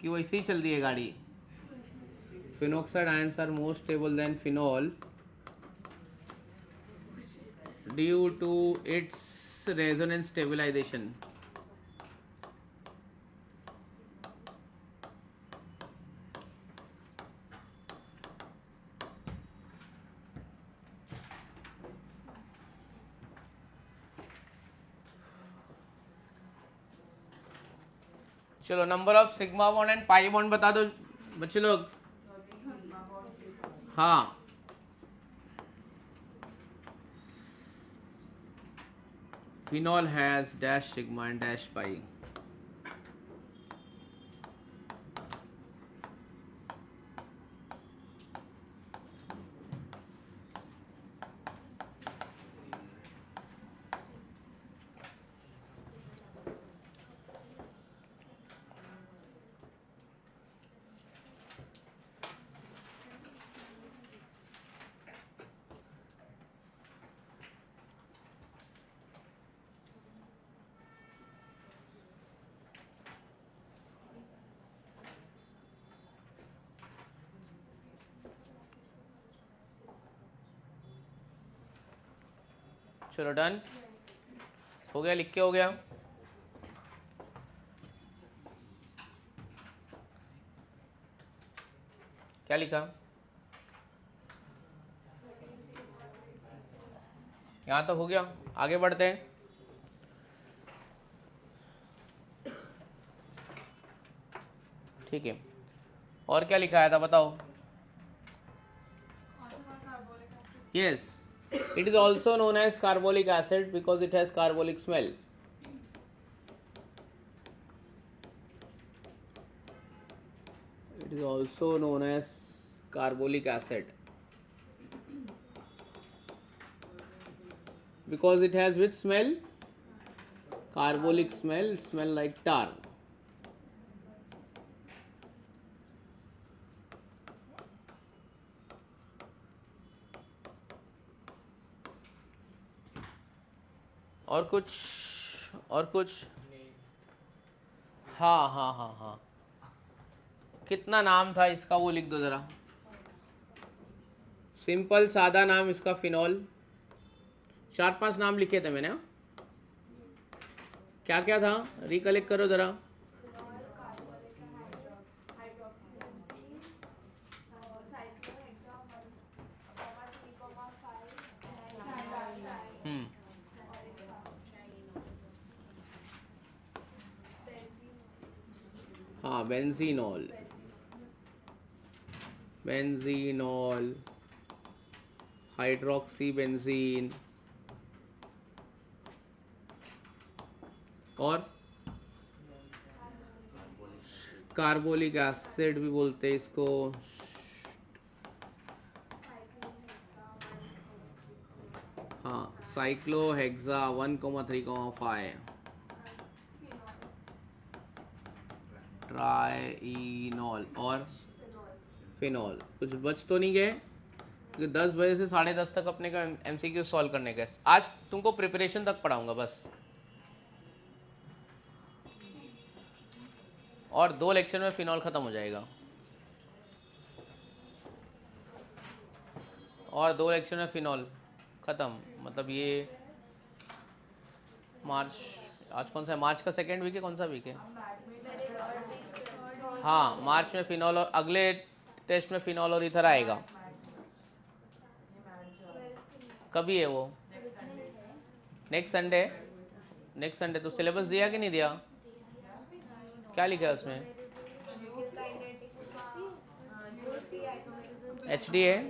कि वैसे ही चल रही है गाड़ी? Phenoxide ions are more stable than phenol due to its resonance stabilization। चलो number of sigma bond and pi bond बता दो बच्चे लोग। हाँ, phenol has dash sigma and dash पाई। चलो डन हो गया, लिख के हो गया। क्या लिखा? यहां तक हो गया, आगे बढ़ते हैं। ठीक है, और क्या लिखा आया था बताओ? Yes, it is also known as carbolic acid because it has carbolic smell। It is also known as carbolic acid because it has which smell? Carbolic smell, it smell like tar। और कुछ? और कुछ? हाँ हाँ हाँ हाँ, कितना नाम था इसका वो लिख दो जरा। सिंपल सादा नाम इसका फिनॉल। 4-5 नाम लिखे थे मैंने, क्या क्या था रिकलेक्ट करो जरा। हाँ बेंजीनॉल, बेंजीनॉल, हाइड्रोक्सी बेंजीन, और कार्बोलिक एसिड भी बोलते हैं इसको। हाँ साइक्लोहेक्सा 1,3,5, ट्राइनॉल और फिनॉल। कुछ बच तो नहीं गए? 10 बजे से 10:30 तक अपने का MCQ सॉल्व करने का। आज तुमको प्रिपरेशन तक पढ़ाऊंगा बस, और 2 लेक्चर में फिनॉल खत्म हो जाएगा, और 2 लेक्चर में फिनॉल खत्म। मतलब ये मार्च, आज कौन सा है? मार्च का सेकेंड वीक है, कौन सा वीक है? हाँ मार्च में फिनॉल, और अगले टेस्ट में फिनॉल और इथर आएगा। कभी है वो? Next Sunday. Next Sunday. तो सिलेबस दिया कि नहीं दिया? क्या लिखा है उसमें? HDA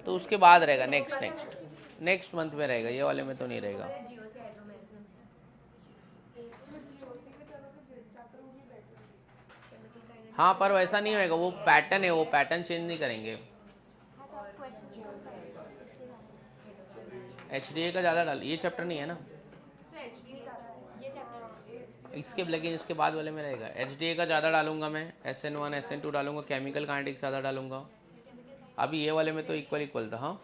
तो उसके बाद रहेगा, नेक्स्ट मंथ में रहेगा, ये वाले में तो नहीं रहेगा। हाँ पर वैसा नहीं होएगा, वो पैटर्न है, वो पैटर्न चेंज नहीं करेंगे। HDA का ज़्यादा डाल, ये चैप्टर नहीं है ना इसके, लेकिन इसके बाद वाले में रहेगा। HDA का ज़्यादा डालूंगा मैं, SN1 SN2 डालूंगा, केमिकल काइनेटिक्स ज़्यादा डालूंगा। अभी ये वाले में तो इक्वल था। हाँ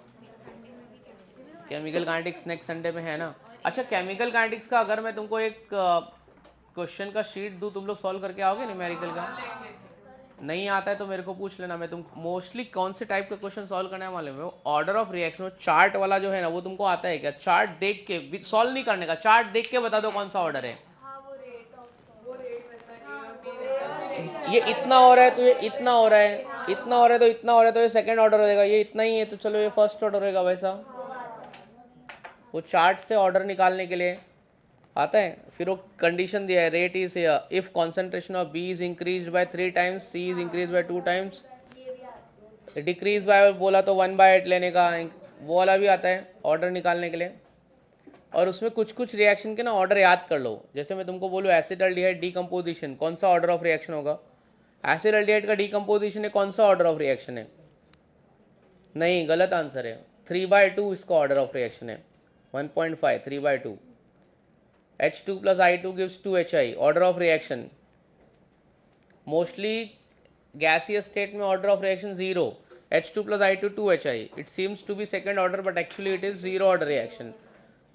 केमिकल काइनेटिक्स नेक्स्ट संडे में है ना। अच्छा केमिकल काइनेटिक्स का अगर मैं तुमको एक क्वेश्चन का शीट दूं, तुम लोग सॉल्व करके आओगे न्यूमेरिकल का? नहीं आता है तो मेरे को पूछ लेना, मैं तुम मोस्टली कौन से टाइप का क्वेश्चन सॉल्व करने वाले में। ऑर्डर ऑफ रिएक्शन चार्ट वाला जो है ना, वो तुमको आता है क्या? चार्ट देख के सॉल्व नहीं करने का, चार्ट देख के बता दो कौन सा ऑर्डर है। ये इतना हो रहा है तो ये इतना हो रहा है, इतना हो रहा है तो इतना हो रहा है, तो ये सेकंड ऑर्डर हो जाएगा। ये इतना ही है तो चलो ये फर्स्ट ऑर्डर होगा। वैसा वो चार्ट से ऑर्डर निकालने के लिए आता है। फिर वो कंडीशन दिया है, rate is if concentration of B is increase by 3 times, C is increase by 2 times, decrease by बोला तो 1/8 लेने का, वो वाला भी आता है ऑर्डर निकालने के लिए। और उसमें कुछ रिएक्शन के ना ऑर्डर याद कर लो। जैसे मैं तुमको बोलूँ एसिडल्डिहाइड डीकम्पोजिशन, कौन सा ऑर्डर ऑफ रिएक्शन होगा? एसिडल्डिहाइड का डीकम्पोजिशन है, कौन सा ऑर्डर ऑफ रिएक्शन है? नहीं, गलत आंसर है। 3/2 इसका ऑर्डर ऑफ रिएक्शन है, 1.5 3/2। H2 plus I2 gives 2HI, order of reaction. Mostly gaseous state में order of reaction 0, H2 plus I2 2HI। It seems to be second order but actually it is 0 order reaction,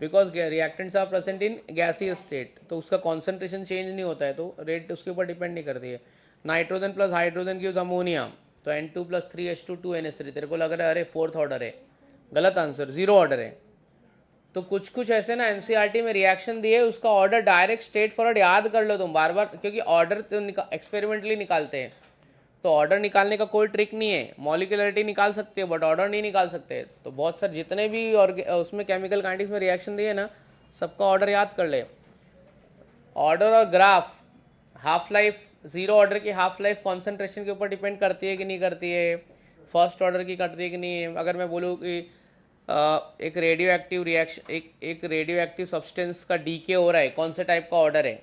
because reactants are present in gaseous state, तो उसका concentration change नहीं होता है, तो rate उसके ऊपर depend नहीं करती है। Nitrogen plus hydrogen gives ammonia, तो N2 plus 3H2 2NH3। तेरे को लग रहा है अरे फोर्थ ऑर्डर है, गलत आंसर, 0 ऑर्डर है। तो कुछ ऐसे ना एनसीईआरटी में रिएक्शन दिए, उसका ऑर्डर डायरेक्ट स्ट्रेट फॉरवर्ड याद कर लो तुम बार बार, क्योंकि ऑर्डर तो एक्सपेरिमेंटली निकालते हैं, तो ऑर्डर निकालने का कोई ट्रिक नहीं है। मॉलिक्यूलरिटी निकाल सकते हो बट ऑर्डर नहीं निकाल सकते। तो बहुत सारे जितने भी और उसमें केमिकल काइनेटिक्स में रिएक्शन दिए ना, सबका ऑर्डर याद कर ले। ऑर्डर और ग्राफ, हाफ लाइफ, 0 ऑर्डर की हाफ लाइफ कॉन्सेंट्रेशन के ऊपर डिपेंड करती है कि नहीं करती है, फर्स्ट ऑर्डर की करती है कि नहीं है। अगर मैं बोलूँ कि एक रेडियो एक्टिव रिएक्शन, एक रेडियो एक्टिव सब्सटेंस का डीके हो रहा है, कौन से टाइप का ऑर्डर है?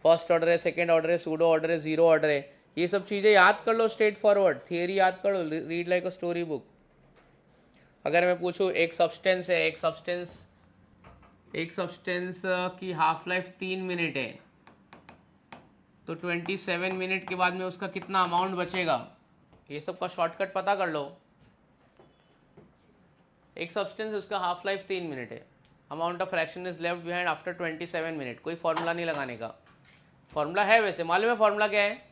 फर्स्ट ऑर्डर है, सेकेंड ऑर्डर है, सूडो ऑर्डर है, 0 ऑर्डर है। ये सब चीज़ें याद कर लो स्ट्रेट फॉरवर्ड, थियरी याद कर लो, read like a story book. अगर मैं पूछूँ एक सब्सटेंस है, एक सब्सटेंस की हाफ लाइफ 3 मिनट है, तो 27 मिनट के बाद में उसका कितना अमाउंट बचेगा? ये सब का शॉर्टकट पता कर लो। एक सब्सटेंस है, उसका हाफ लाइफ 3 मिनट है, amount of fraction is left behind after 27 minute. कोई फॉर्मूला नहीं लगाने का, फॉर्मूला है वैसे, मालूम है फॉर्मूला क्या है?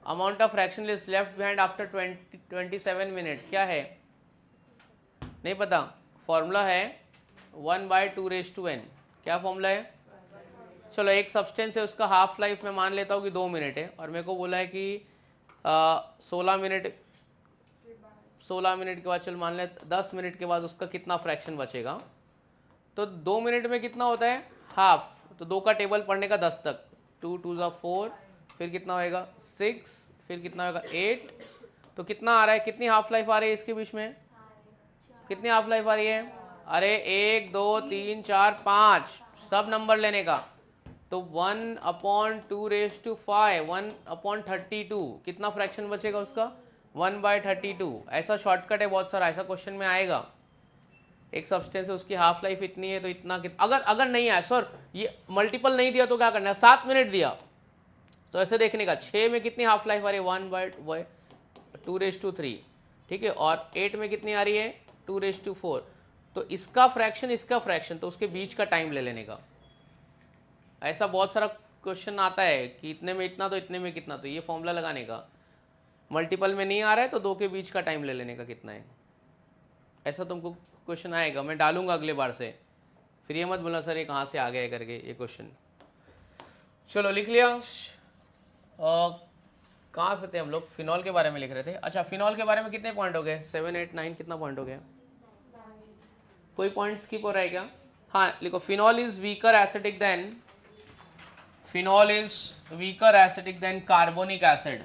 Amount of fraction is left behind after 27 minute, क्या है नहीं पता? फॉर्मूला है 1/2n। क्या फॉर्मूला है? चलो एक सब्सटेंस है, उसका हाफ लाइफ मैं मान लेता हूँ कि 2 मिनट है, और मेरे को बोला है कि 16 मिनट के बाद, चलो मान ले 10 मिनट के बाद उसका कितना फ्रैक्शन बचेगा। तो 2 मिनट में कितना होता है? हाफ। तो 2 का टेबल पढ़ने का 10 तक, 2 2 4, फिर कितना होएगा 6, फिर कितना होगा 8। तो कितना आ रहा है, कितनी हाफ लाइफ आ रही है इसके बीच में? कितनी हाफ लाइफ आ रही है? अरे 1 2 3 4 5 सब नंबर लेने का। तो 1/2⁵, 1/32, कितना फ्रैक्शन बचेगा उसका? 1/32। ऐसा शॉर्टकट है बहुत सारा, ऐसा क्वेश्चन में आएगा। एक सब्सटेंस है, उसकी हाफ लाइफ इतनी है तो इतना अगर नहीं आया सर, ये मल्टीपल नहीं दिया तो क्या करना है? 7 मिनट दिया तो ऐसे देखने का 6 में कितनी हाफ लाइफ आ रही है? 1/2⁵, ठीक है। और 8 में कितनी आ रही है? 2⁴। तो इसका फ्रैक्शन, तो उसके बीच का टाइम ले लेने का। ऐसा बहुत सारा क्वेश्चन आता है कि इतने में इतना तो इतने में कितना, तो ये फॉर्मूला लगाने का। मल्टीपल में नहीं आ रहा है तो 2 के बीच का टाइम ले लेने का कितना है। ऐसा तुमको क्वेश्चन आएगा, मैं डालूंगा अगले बार से, फिर ये मत बोलना सर ये कहाँ से आ गया करके ये क्वेश्चन। चलो लिख लिया। कहाँ पे थे हम लोग? फिनॉल के बारे में लिख रहे थे। अच्छा, फिनॉल के बारे में कितने पॉइंट हो गए? 7 8 9, कितना पॉइंट हो गया? कोई पॉइंट स्किप हो रहा है क्या? हाँ लिखो, phenol is weaker acidic then carbonic acid.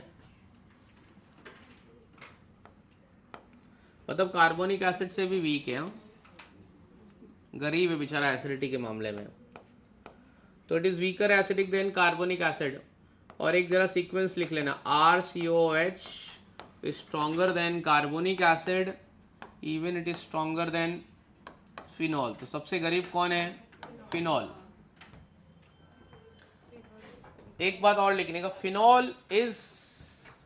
मतलब कार्बोनिक एसिड से भी वीक है, गरीब है बेचारा एसिडिटी के मामले में। तो it is weaker acidic then carbonic acid. और एक जरा सीक्वेंस लिख लेना, RCOH is stronger than carbonic acid, even it is stronger than phenol. तो सबसे गरीब कौन है? फिनॉल। एक बात और लिखने का, फिनॉल इज,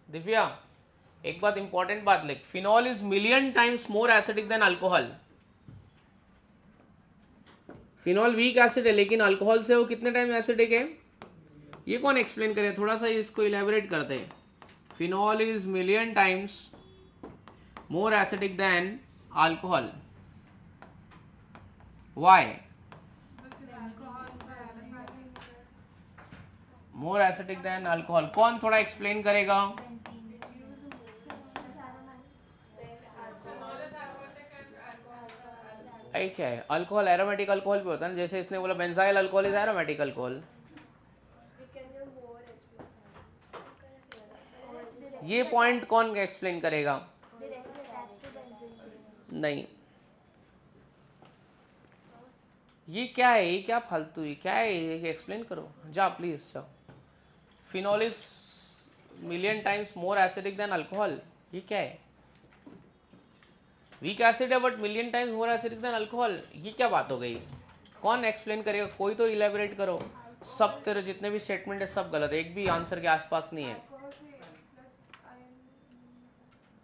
दिव्या एक बात इंपॉर्टेंट बात लिख, phenol is million times more acidic than alcohol. Phenol weak acid है लेकिन अल्कोहल से वो कितने टाइम एसिडिक है? ये कौन एक्सप्लेन करे? थोड़ा सा इसको इलेबोरेट करते हैं। Phenol is million times more acidic than alcohol, why? More acidic than alcohol, कौन थोड़ा एक्सप्लेन करेगा? क्या है? अल्कोहल एरोमेटिक अल्कोहल भी होता है ना, जैसे इसने बोला benzyl alcohol is aromatic alcohol. ये पॉइंट कौन एक्सप्लेन करेगा? नहीं, ये क्या है? ये क्या फालतू है? क्या है ये? एक्सप्लेन करो जा प्लीज, जाओ। Phenol is million times more acidic than alcohol, ये क्या है? वीक एसिड है but million times more acidic than alcohol, ये क्या बात हो गई? कौन एक्सप्लेन करेगा? कोई तो इलेबोरेट करो। सब तेरे जितने भी स्टेटमेंट है सब गलत है, एक भी आंसर के आसपास नहीं है।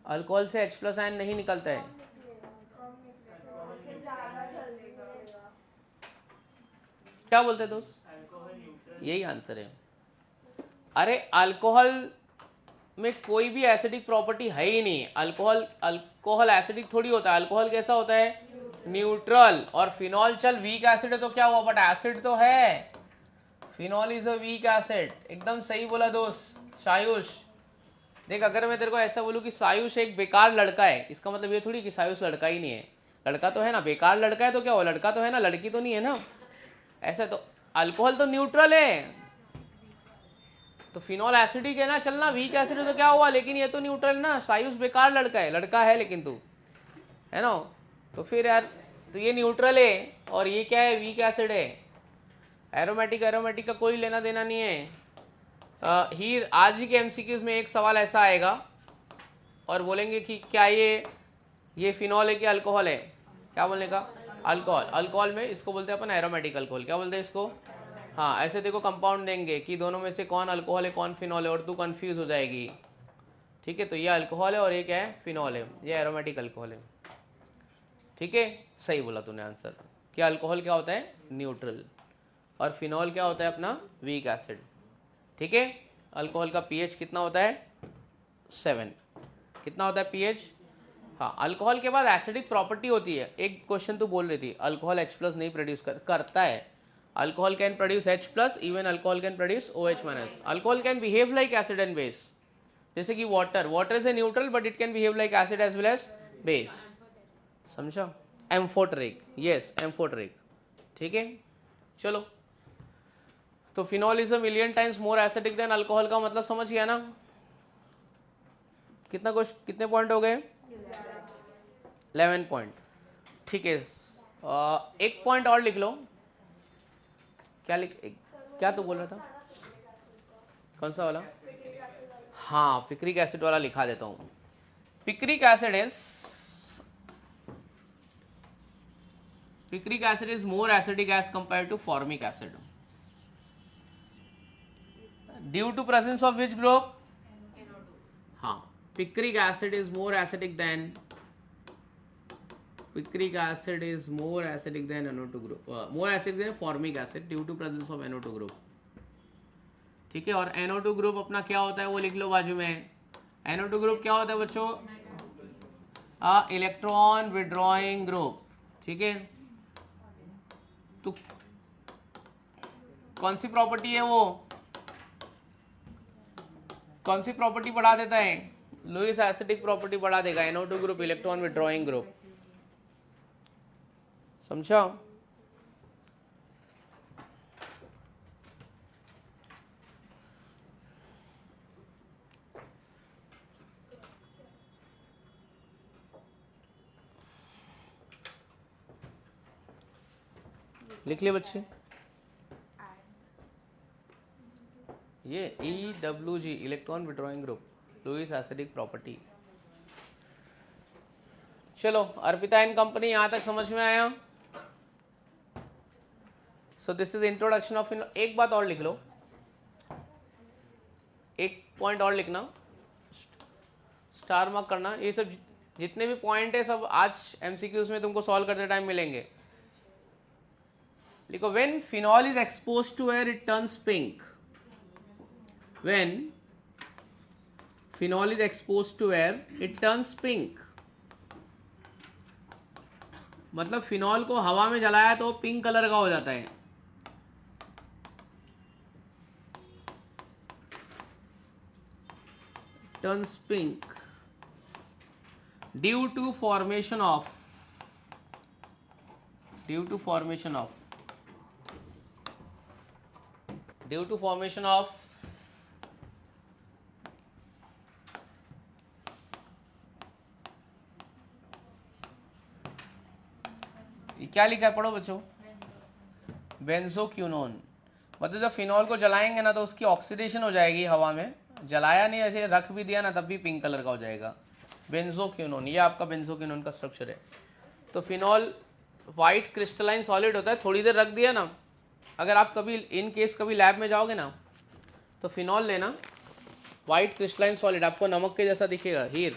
अल्कोहल से H+ आयन नहीं निकलता है। क्या बोलते दोस्त? यही आंसर है। अरे अल्कोहल में कोई भी एसिडिक प्रॉपर्टी है ही नहीं। अल्कोहल एसिडिक थोड़ी होता है। अल्कोहल कैसा होता है? न्यूट्रल। और फिनॉल चल वीक एसिड है तो क्या हुआ, बट एसिड तो है। Phenol is a weak acid. एकदम सही बोला दोस्त सायुष। देख, अगर मैं तेरे को ऐसा बोलूं कि सायुष एक बेकार लड़का है, इसका मतलब ये थोड़ी कि सायुष लड़का ही नहीं है। लड़का तो है ना, बेकार लड़का है तो क्या हुआ, लड़का तो है ना, लड़की तो नहीं है ना। ऐसा तो अल्कोहल तो न्यूट्रल है, तो फिनॉल एसिडिक है ना, चलना वीक एसिड है तो क्या हुआ, लेकिन ये तो न्यूट्रल ना। सायुष बेकार लड़का है, लड़का है लेकिन तू है ना, तो फिर यार तो ये न्यूट्रल है और ये क्या है, वीक एसिड है। एरोमेटिक का कोई लेना देना नहीं है। हीर आज ही के एमसीक्यूज में एक सवाल ऐसा आएगा और बोलेंगे कि क्या ये फिनॉल है कि अल्कोहल है। क्या बोलने का? अल्कोहल। अल्कोहल में इसको बोलते हैं अपन एरोमेटिक अल्कोहल। क्या बोलते हैं इसको? हाँ, ऐसे देखो कंपाउंड देंगे कि दोनों में से कौन अल्कोहल है कौन फिनॉल है और तू कंफ्यूज हो जाएगी। ठीक है, तो ये अल्कोहल है और ये क्या है, फिनॉल है। ये एरोमेटिक अल्कोहल है। ठीक है, सही बोला तूने आंसर। कि अल्कोहल क्या होता है, न्यूट्रल, और फिनॉल क्या होता है अपना, वीक एसिड। ठीक है, अल्कोहल का पीएच कितना होता है 7। कितना होता है पीएच? हाँ, अल्कोहल के बाद एसिडिक प्रॉपर्टी होती है। एक क्वेश्चन तू बोल रही थी अल्कोहल H+ नहीं प्रोड्यूस करता है। Alcohol can produce H+, even alcohol can produce OH-। Alcohol can behave like acid and base, जैसे कि water is a neutral but it can behave like acid as well as base. समझा? Amphoteric, yes amphoteric. ठीक है, चलो। तो phenol is a million times more acidic than alcohol का मतलब समझ गया ना? कितने पॉइंट हो गए? 11 पॉइंट। ठीक है, एक पॉइंट और लिख लो। क्या तू बोल रहा था? कौन सा वाला? हाँ, पिक्रिक एसिड वाला लिखा देता हूं। Picric acid is more acidic as compare to formic acid due to presence of which group? हाँ, picric acid is more acidic than NO2 group, more acidic than formic acid due to presence of NO2 group। ठीक है, और NO2 group अपना क्या होता है वो लिख लो बाजू में। NO2 ग्रुप क्या होता है बच्चों? Electron withdrawing group. ठीक है, तो कौन सी प्रॉपर्टी है वो? कौन सी प्रॉपर्टी बढ़ा देता है? लुईस एसिडिक प्रॉपर्टी बढ़ा देगा। NO2 group electron withdrawing group. समझा? लिख लिए बच्चे? ये EWG electron withdrawing group, Lewis acidic property. चलो, अर्पिता एंड कंपनी यहां तक समझ में आया? So this is introduction of. एक बात और लिख लो, एक पॉइंट और लिखना, स्टार मार्क करना। ये सब जितने भी पॉइंट है सब आज एमसीक्यूज में तुमको सॉल्व करते टाइम मिलेंगे। लिखो, when phenol is exposed to air it turns pink. When phenol is exposed to air, it turns pink। मतलब फिनॉल को हवा में जलाया तो पिंक कलर का हो जाता है। Turns pink due to formation of क्या लिखा है? पढ़ो बच्चों। बेंजोक्विनोन। मतलब जब फिनॉल को जलाएंगे ना तो उसकी ऑक्सीडेशन हो जाएगी हवा में। जलाया नहीं, ऐसे रख भी दिया ना तब भी पिंक कलर का हो जाएगा। बेंजोक्विनोन, ये आपका बेंजोक्विनोन का स्ट्रक्चर है। तो फिनॉल वाइट क्रिस्टलाइन सॉलिड होता है, थोड़ी देर रख दिया ना। अगर आप कभी इन केस कभी लैब में जाओगे ना तो फिनॉल लेना, वाइट क्रिस्टलाइन सॉलिड आपको नमक के जैसा दिखेगा, हीर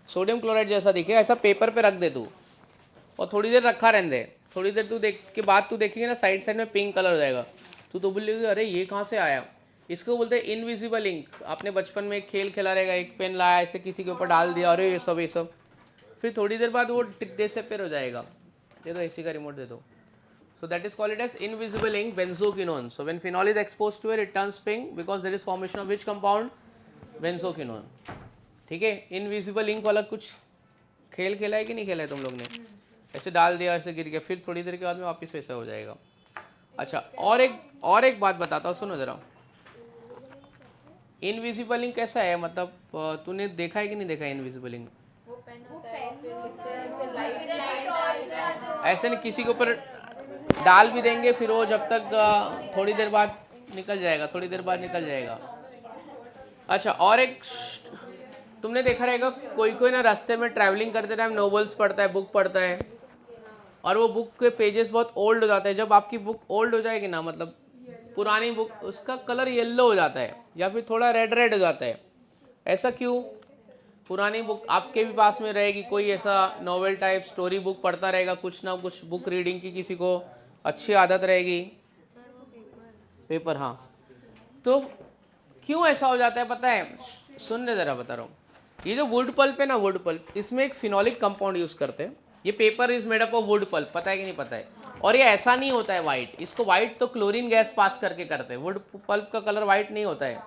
सोडियम क्लोराइड जैसा दिखेगा, ऐसा पेपर पे रख दे तू और थोड़ी देर रखा रहने दे। थोड़ी देर तू देख के बाद तू देखेंगे ना साइड में पिंक कलर हो जाएगा। तो बोलेगी अरे ये कहाँ से आया? इसको बोलते हैं इनविजिबल इंक। आपने बचपन में एक खेल खेला रहेगा, एक पेन लाया ऐसे किसी के ऊपर डाल दिया, अरे ये सब, फिर थोड़ी देर बाद वो डिसअपीयर हो जाएगा। दे दो एसी का रिमोट दे दो। So that is called it as invisible ink, benzoquinone। So when phenol is exposed to it, it turns pink because there is formation of which compound? Benzoquinone। ठीक है, इनविजिबल इंक वाला कुछ खेल खेला है कि नहीं खेला है तुम लोग ने? ऐसे डाल दिया, ऐसे गिर गया, फिर थोड़ी देर के बाद में वापस वैसा हो जाएगा। अच्छा, और एक बात बताता हूँ, सुनो जरा। इनविजिबल इंक कैसा है? मतलब तूने देखा है कि नहीं देखा है इनविजिबल इंक? ऐसे नहीं, किसी के ऊपर डाल भी देंगे फिर वो जब तक थोड़ी देर बाद निकल जाएगा, अच्छा, और एक तुमने देखा रहेगा कोई ना रास्ते में ट्रैवलिंग करते टाइम नोवेल्स पढ़ता है, बुक पढ़ता है, और वो बुक के पेजेस बहुत ओल्ड हो जाते हैं। जब आपकी बुक ओल्ड हो जाएगी ना, मतलब पुरानी बुक, उसका कलर येलो हो जाता है या फिर थोड़ा रेड हो जाता है। ऐसा क्यों? पुरानी बुक आपके भी पास में रहेगी, कोई ऐसा नॉवेल टाइप स्टोरी बुक पढ़ता रहेगा, कुछ ना कुछ बुक रीडिंग की किसी को अच्छी आदत रहेगी। पेपर, हाँ। तो क्यों ऐसा हो जाता है पता है? सुन ले जरा, बता रहा हूँ। ये जो वुड पल्प है ना, वुड पल्प, इसमें एक फिनोलिक कंपाउंड यूज करते हैं। ये paper is made up of wood pulp, पता है कि नहीं पता है? और ये ऐसा नहीं होता है व्हाइट, इसको व्हाइट तो क्लोरीन गैस पास करके करते हैं। वुड पल्प का कलर व्हाइट नहीं होता है,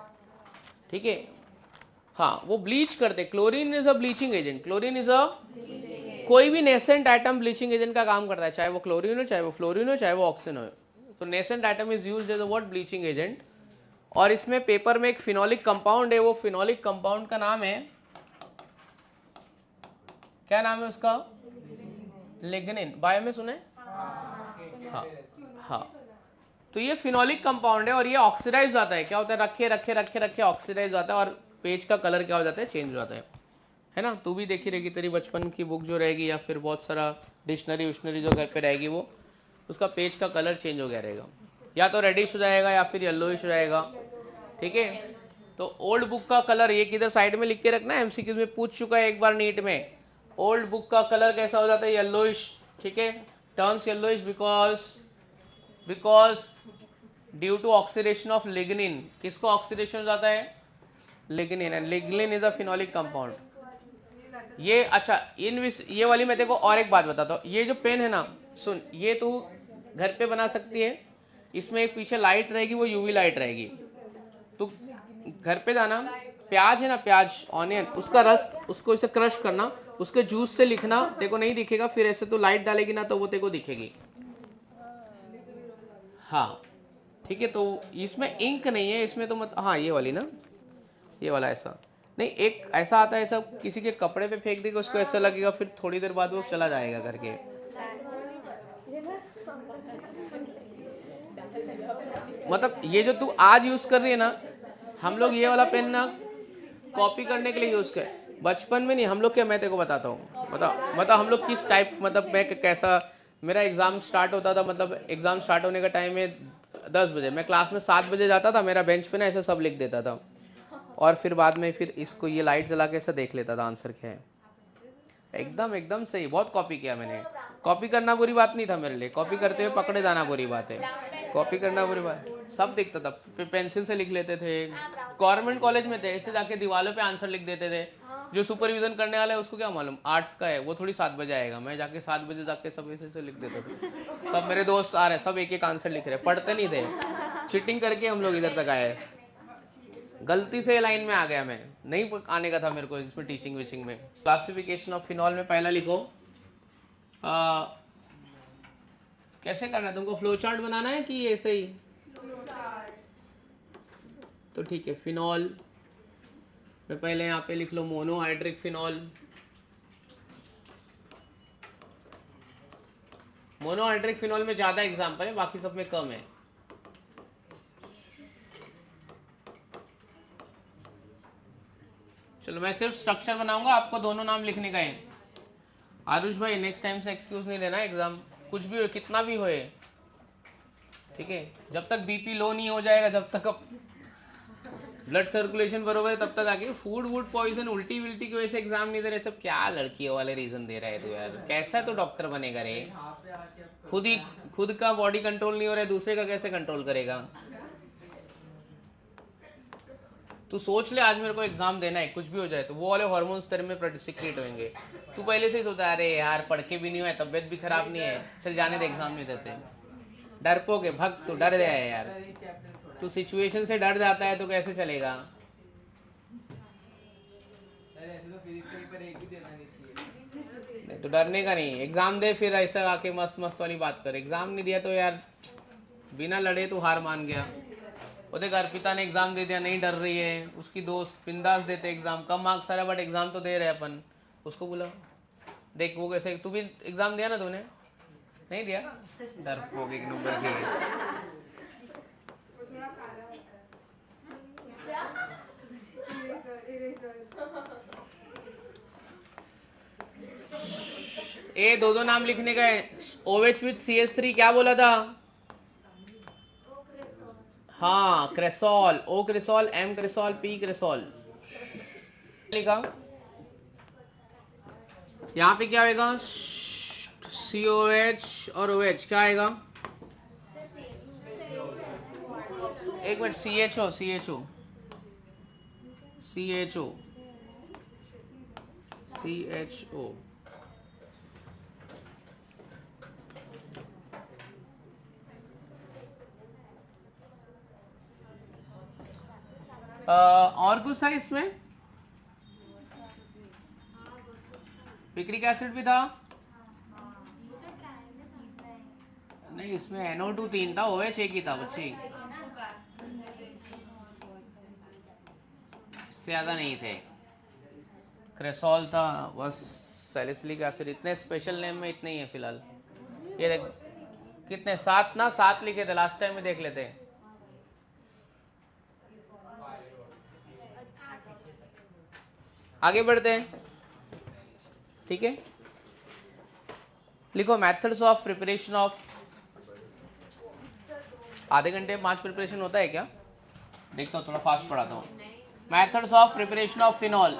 ठीक है? हाँ, वो ब्लीच करते। Chlorine is a bleaching agent. Chlorine is a, कोई भी नेसेंट एटम ब्लीचिंग एजेंट का काम करता है, चाहे वो क्लोरीन हो, चाहे वो फ्लोरीन हो, चाहे वो ऑक्सीजन हो। तो nascent atom is used as a what? Bleaching agent. और इसमें पेपर में एक फिनोलिक कंपाउंड है, वो फिनोलिक कंपाउंड का नाम है, क्या नाम है उसका? लिग्निन। बायो में सुने? हाँ हाँ। तो ये फिनोलिक कंपाउंड है और ये ऑक्सीडाइज हो जाता है। क्या होता है? रखे रखे रखे रखे ऑक्सीडाइज हो जाता है और पेज का कलर क्या हो जाता है? चेंज हो जाता है ना? तू भी देखी रहेगी, तेरी बचपन की बुक जो रहेगी या फिर बहुत सारा डिक्शनरी विशनरी जो घर पे रहेगी, वो उसका पेज का कलर चेंज हो गया रहेगा, या तो रेडिश हो जाएगा या फिर येलोइश हो जाएगा, ठीक है? तो ओल्ड बुक का कलर, ये किधर साइड में लिख के रखना, एमसीक्यू में पूछ चुका है एक बार नीट में। ओल्ड बुक का कलर कैसा हो जाता है? येलोइश, ठीक है? Turns yellowish because due to oxidation of lignin. किसको ऑक्सीडेशन हो जाता है? Lignin. And lignin is a phenolic compound. ये अच्छा, ये वाली मैं देखो और एक बात बताता हूँ। ये जो पेन है ना, सुन, ये तू घर पे बना सकती है। इसमें एक पीछे लाइट रहेगी, वो यूवी लाइट रहेगी। तू घर पे जाना, प्याज है ना, प्याज, ऑनियन, उसका रस, उसको इसे क्रश करना, उसके जूस से लिखना, तेको नहीं दिखेगा। फिर ऐसे तो लाइट डालेगी ना तो वो तेको दिखेगी। हाँ ठीक है। तो इसमें इंक नहीं है, इसमें तो मत, हाँ ये वाली ना, ये वाला ऐसा नहीं, एक ऐसा आता है, ऐसा किसी के कपड़े पे फेंक देगा, उसको ऐसा लगेगा, फिर थोड़ी देर बाद वो चला जाएगा करके। मतलब ये जो तू आज यूज कर रही है ना, हम लोग ये वाला पेन ना कॉपी करने के लिए यूज कर, बचपन में नहीं। हम लोग क्या, मैं तेरे को बताता हूँ, मतलब हम लोग किस टाइप, मतलब मैं कैसा, मेरा एग्जाम स्टार्ट होता था, मतलब एग्जाम स्टार्ट होने का टाइम है 10 बजे, मैं क्लास में 7 बजे जाता था, मेरा बेंच पे ना ऐसे सब लिख देता था, और फिर बाद में फिर इसको ये लाइट जला के ऐसा देख लेता था आंसर क्या है। एकदम सही, बहुत कॉपी किया मैंने। कॉपी करना बुरी बात नहीं था मेरे लिए, कॉपी करते हुए पकड़े जाना बुरी बात है। कॉपी करना बुरी बात, सब दिखता था। फिर पेंसिल से लिख लेते थे। गवर्नमेंट कॉलेज में थे, ऐसे जाके दीवारों पे आंसर लिख देते थे। जो सुपरविजन करने वाला है उसको क्या मालूम, आर्ट्स का है, वो थोड़ी 7 बजे आएगा, मैं जाके 7 बजे जाके सब ऐसे लिख देते थे। सब मेरे दोस्त आ रहे, सब एक एक आंसर लिख रहे, पढ़ते नहीं थे, चीटिंग करके हम लोग इधर तक आए। गलती से लाइन में आ गया, मैं नहीं आने का था मेरे को इसमें, टीचिंग विचिंग में। क्लासिफिकेशन ऑफ फिनॉल में पहला लिखो, कैसे करना है तुमको? फ्लो चार्ट बनाना है कि ऐसे ही? तो ठीक है, फिनॉल में पहले यहाँ पे लिख लो मोनोहाइड्रिक फिनॉल। मोनोहाइड्रिक फिनॉल में ज्यादा एग्जाम्पल है, बाकी सब में कम है। चलो मैं सिर्फ स्ट्रक्चर बनाऊंगा, आपको दोनों नाम लिखने का है। आरुष भाई नेक्स्ट टाइम से एक्सक्यूज नहीं देना, एग्जाम कुछ भी हो, कितना भी होए, ठीक है? जब तक बीपी लो नहीं हो जाएगा, जब तक ब्लड सर्कुलेशन बरोबर है, तब तक आगे फूड वुड पॉइजन, उल्टी विल्टी की वजह से एग्जाम नहीं दे रहे। सब क्या लड़कियों वाले रीजन दे रहा है तू यार, कैसा तो डॉक्टर बनेगा रे? खुद का बॉडी कंट्रोल नहीं हो रहा है, दूसरे का कैसे कंट्रोल करेगा? तू सोच ले, आज मेरे को एग्जाम देना है, कुछ भी हो जाए तो वो वाले हार्मोन्स तेरे में सिक्रेट होंगे। तू पहले से ही सोचा, अरे यार पढ़ के भी नहीं है, तबियत भी खराब नहीं है, चल जाने दे, एग्जाम नहीं देते। डरपोक है, भक्त, तू डर गया है यार। तू सिचुएशन से डर जाता है तो कैसे चलेगा? नहीं तो डरने का नहीं, एग्जाम दे, फिर ऐसा आके मस्त मस्त वाली बात कर। एग्जाम नहीं दिया तो यार बिना लड़े तू हार मान गया। उसके घर पिता ने एग्जाम दे दिया, नहीं डर रही है, उसकी दोस्त बिंदास देते एग्जाम, कम मार्क्स आ रहा बट एग्जाम तो दे रहे अपन, उसको बुला देख वो कैसे। तू भी एग्जाम दिया ना, तूने नहीं दिया? डरपोक एक नंबर के। ए दो नाम लिखने का है। OH विथ CH3 क्या बोला था? हाँ क्रेसॉल, O cresol, M cresol, P क्रेसॉल लिखा। यहाँ पे क्या आएगा? COH और OH क्या आएगा? एक मिनट, CHO CHO, CHO. और कुछ था इसमें? पिक्रिक एसिड भी था? नहीं, इसमें NO2 3 था, OH एक ही था बच्ची, इससे ज्यादा नहीं थे। क्रेसॉल था बस, सैलिसिलिक एसिड, इतने स्पेशल नेम में इतने ही है फिलहाल। ये देख कितने, 7 ना, 7 लिखे थे लास्ट टाइम में, देख लेते हैं। आगे बढ़ते हैं, ठीक है। लिखो मेथड्स ऑफ प्रिपरेशन ऑफ, आधे घंटे में 5 प्रिपरेशन होता है क्या? देखता हूँ, थोड़ा फास्ट पढ़ाता हूँ। Methods of preparation of phenol,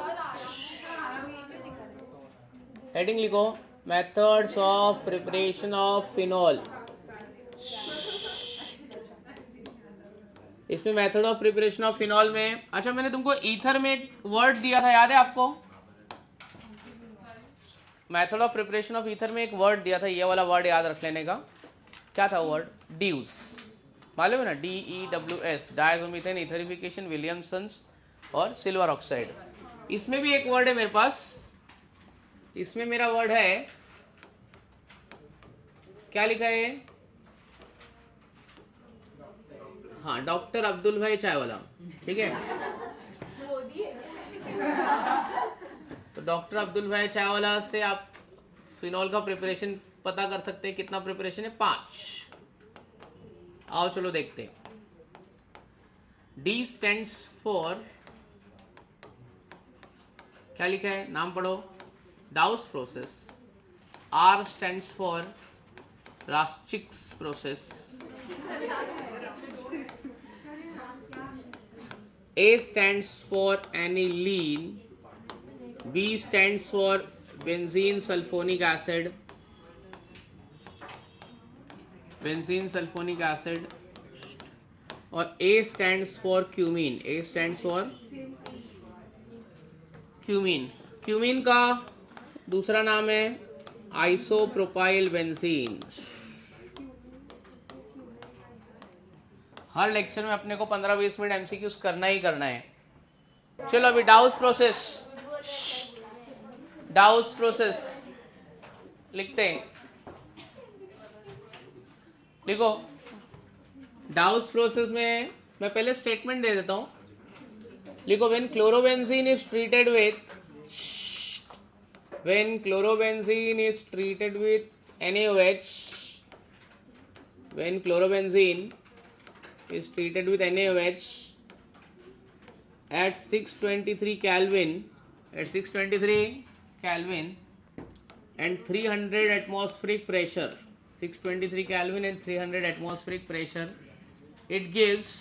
heading लिखो, methods of preparation of phenol. इसमें method of preparation of phenol में, अच्छा मैंने तुमको ईथर में एक वर्ड दिया था, याद है आपको? Method of preparation of ether में एक वर्ड दिया था, ये वाला वर्ड याद रख लेने का। क्या था वर्ड? ड्यूज, मालूम है ना? DEWS, डायज़ोमीथेन ईथरिफिकेशन, विलियमसन्स और सिल्वर ऑक्साइड। इसमें भी एक वर्ड है मेरे पास, इसमें मेरा वर्ड है, क्या लिखा है? हाँ, डॉक्टर अब्दुल भाई चायवाला, ठीक है। तो डॉक्टर अब्दुल भाई चायवाला से आप फिनॉल का प्रिपरेशन पता कर सकते हैं। कितना प्रिपरेशन है? 5। आओ चलो देखते हैं। D स्टैंड्स फॉर, क्या लिखा है? नाम पढ़ो, Dow's process. R stands for Raschig's process. A stands for aniline, B stands for benzene sulfonic acid, benzene sulfonic acid, और A stands for cumene, A stands for cumene। Cumene का दूसरा नाम है आइसोप्रोपाइल बेंजीन। हर lecture में अपने को 15-20 minute MCQs करना ही करना है। चलो अभी डाउस प्रोसेस, डाउस प्रोसेस लिखते हैं। देखो डाउस प्रोसेस में मैं पहले स्टेटमेंट दे देता हूं। लिखो, when chlorobenzene is treated with, when chlorobenzene is treated with NaOH, when chlorobenzene is treated with NaOH at 623 Kelvin, at 623 Kelvin and 300 atmospheric pressure, 623 Kelvin and 300 atmospheric pressure, it gives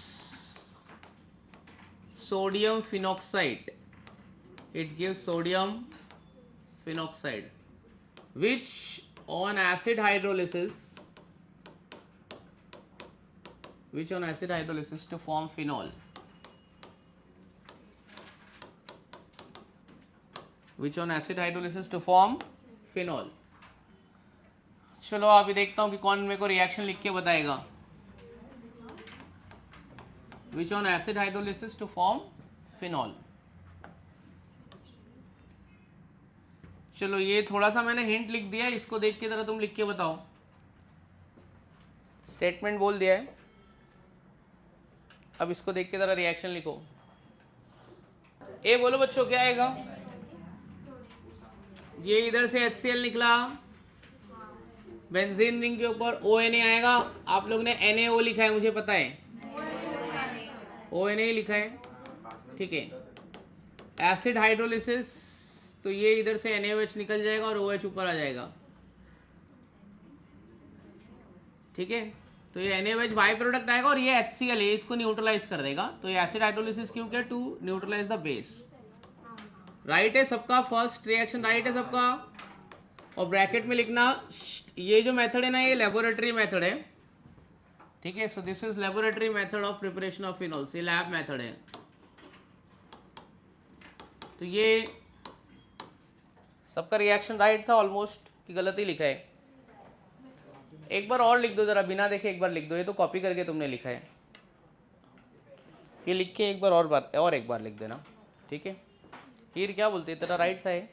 sodium phenoxide, it gives sodium phenoxide, which on acid hydrolysis, which on acid hydrolysis to form phenol, which on acid hydrolysis to form phenol। चलो अभी देखता हूँ कि कौन मेरे को reaction लिख के बताएगा। which on acid hydrolysis to form phenol। चलो ये थोड़ा सा मैंने हिंट लिख दिया है, इसको देख के जरा तुम लिख के बताओ। स्टेटमेंट बोल दिया है, अब इसको देख के जरा रिएक्शन लिखो। ए बोलो बच्चों, क्या आएगा? ये इधर से HCl निकला, बेंजीन रिंग के ऊपर ONA आएगा। आप लोग ने NaO लिखा है, मुझे पता है, ONA लिखा है, ठीक है। एसिड हाइड्रोलिसिस, तो ये इधर से NaOH निकल जाएगा और OH ऊपर आ जाएगा, ठीक है। तो ये NaOH बाई प्रोडक्ट आएगा और ये HCl है, इसको न्यूट्रलाइज कर देगा। तो ये एसिड हाइड्रोलिसिस क्यों किया? To neutralise the base. Right है सबका, फर्स्ट रिएक्शन राइट है सबका। और ब्रैकेट में लिखना, ये जो मेथड है ना, ये लेबोरेटरी मेथड है, ठीक है। सो this is laboratory method of preparation of phenols, ये लैब मेथड है। तो ये सबका रिएक्शन राइट था ऑलमोस्ट, कि गलत ही लिखा है? एक बार और लिख दो जरा, बिना देखे एक बार लिख दो, ये तो कॉपी करके तुमने लिखा है, ये लिख के एक बार और एक बार लिख देना, ठीक है? हीर क्या बोलते तेरा राइट था ये?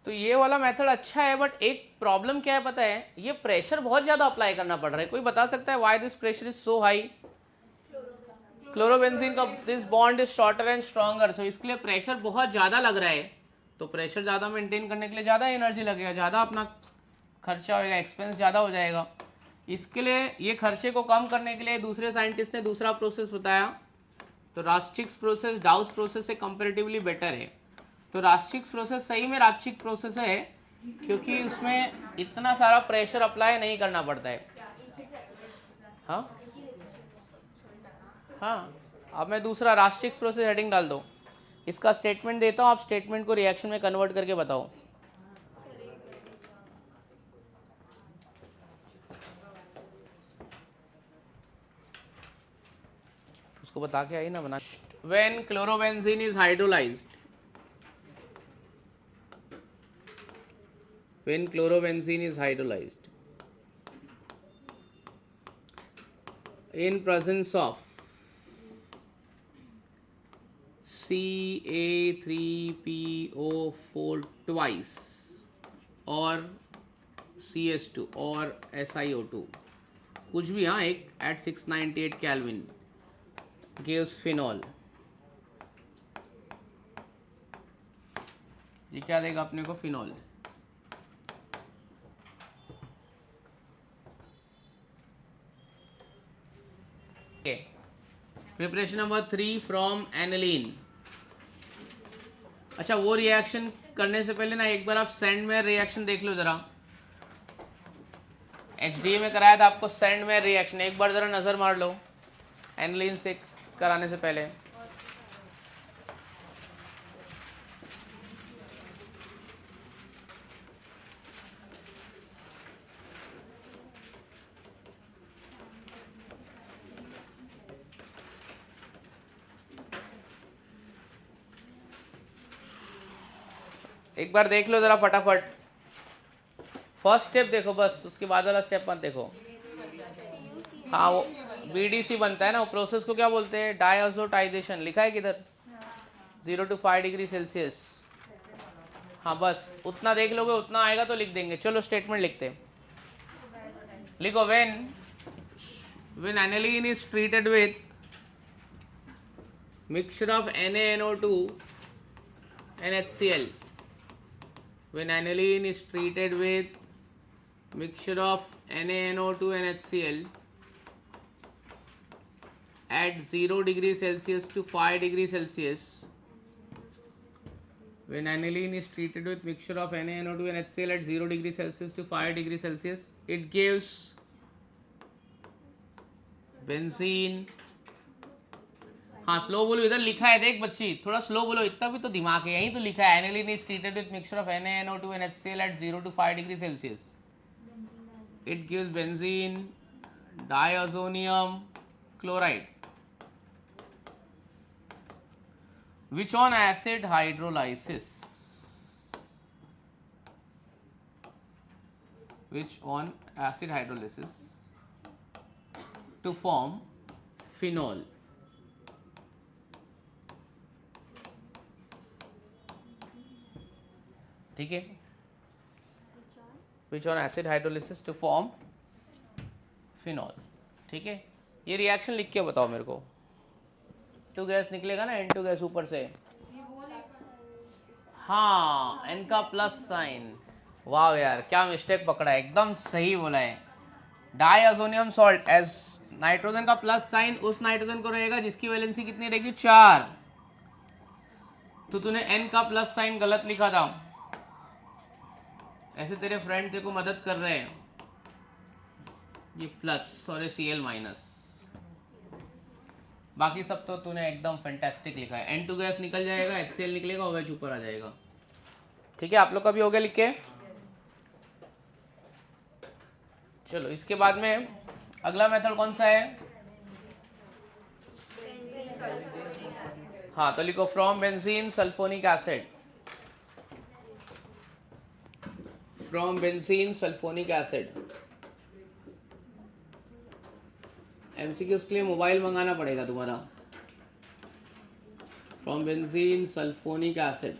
तो ये वाला मेथड अच्छा है, बट एक प्रॉब्लम क्या है पता है, ये प्रेशर बहुत ज्यादा अप्लाई करना पड़ रहा है। कोई बता सकता है why this pressure is so high? Chlorobenzene का this bond is shorter and stronger, so इसके लिए प्रेशर बहुत ज्यादा लग रहा है। तो प्रेशर ज्यादा मेंटेन करने के लिए ज्यादा एनर्जी लगेगा, ज्यादा अपना खर्चा होगा, एक्सपेंस ज्यादा हो जाएगा। इसके लिए ये खर्चे को कम करने के लिए दूसरे साइंटिस्ट ने दूसरा प्रोसेस बताया। तो रास्चिक्स प्रोसेस डाउस प्रोसेस से कंपेरेटिवली बेटर है। तो रास्चिक्स प्रोसेस सही में रास्चिक प्रोसेस है, क्योंकि उसमें इतना सारा प्रेशर अप्लाई नहीं करना पड़ता है। हाँ हाँ, अब मैं दूसरा रास्चिक्स प्रोसेस हेडिंग डाल दो, इसका स्टेटमेंट देता हूँ, आप स्टेटमेंट को रिएक्शन में कन्वर्ट करके बताओ। उसको बता के आई ना बना। When chlorobenzene is hydrolyzed, when chlorobenzene is hydrolyzed in presence of Ca3PO4 twice or CS2 or SiO2, कुछ भी, हाँ, एक at 698 Kelvin gives phenol। ये क्या देगा अपने को? Phenol. Preparation number 3 from aniline. अच्छा, वो रिएक्शन करने से पहले ना एक बार आप सेंडमेयर रिएक्शन देख लो जरा। एचडीए में कराया था आपको सेंडमेयर रिएक्शन, एक बार जरा नजर मार लो एनिलीन से कराने से पहले। एक बार देख लो जरा फटाफट, फर्स्ट स्टेप देखो बस, उसके बाद वाला स्टेप मत देखो। हाँ, वो बीडीसी बनता है ना, वो प्रोसेस को क्या बोलते हैं? डायजोटाइजेशन। लिखा है किधर? 0 to 5 डिग्री सेल्सियस। हाँ, बस उतना देख लोगे, उतना आएगा तो लिख देंगे। चलो स्टेटमेंट लिखते हैं, लिखो। when aniline is treated with mixture of NaNO2 and HCl, when aniline is treated with mixture of NaNO2 and HCl at 0 degree Celsius to 5 degree Celsius, when aniline is treated with mixture of NaNO2 and HCl at 0 degree Celsius to 5 degree Celsius, it gives benzene। हाँ, slow बोलो, इधर लिखा है देख बच्ची, थोड़ा slow बोलो, इतना भी तो दिमाग है, यही तो लिखा है। Aniline is treated with mixture of NaNO2 and HCl at 0 to 5 degree Celsius. It gives benzene diazonium chloride, which on acid hydrolysis to form phenol। ठीक है, which on acid hydrolysis to form phenol। ठीक है, ये reaction लिख के बताओ मेरे को। N2 गैस निकलेगा ना, N2 गैस ऊपर से। हाँ, N का प्लस साइन। वाह यार, क्या मिस्टेक पकड़ा है, एकदम सही बोला है। डाइअज़ोनियम सॉल्ट एज नाइट्रोजन का प्लस साइन उस नाइट्रोजन को रहेगा जिसकी वैलेंसी कितनी रहेगी? 4। तो तूने N का प्लस साइन गलत लिखा था, ऐसे तेरे फ्रेंड तेरे को मदद कर रहे हैं, ये प्लस और ये Cl माइनस, बाकी सब तो तूने एकदम फैंटास्टिक लिखा है। N2 गैस निकल जाएगा, HCl निकलेगा, OH ऊपर आ जाएगा। ठीक है, आप लोग का भी हो गया लिख के। चलो इसके बाद में अगला मेथड कौन सा है? हाँ तो लिखो from benzene sulphonic acid, from benzene sulphonic acid. MCQ के लिए मोबाइल मंगाना पड़ेगा तुम्हारा। From benzene sulphonic acid.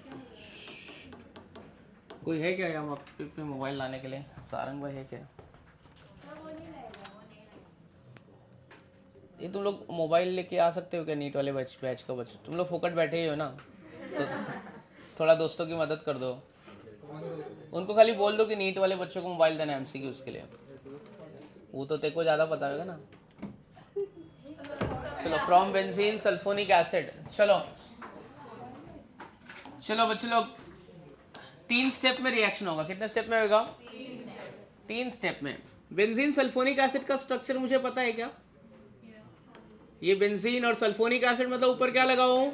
कोई है क्या यहाँ पे मोबाइल लाने के लिए? सारंग भाई है क्या? ये तुम लोग मोबाइल लेके आ सकते हो क्या? नीट वाले बैच का बच्चे तुम लोग फोकट बैठे ही हो ना, तो थोड़ा दोस्तों की मदद कर दो। उनको खाली बोल दो कि नीट वाले बच्चों को मोबाइल देना एमसीक्यू उसके लिए, वो तो तेको ज़्यादा पता होगा ना। चलो फ्रॉम बेंजीन सल्फोनिक एसिड। चलो चलो बच्चे लोग, 3 स्टेप में रिएक्शन होगा। कितने स्टेप में होगा? 3 स्टेप में। बेंजीन सल्फोनिक एसिड का स्ट्रक्चर मुझे पता है क्या? ये बेंजीन और सल्फोनिक एसिड मतलब ऊपर क्या लगाऊं?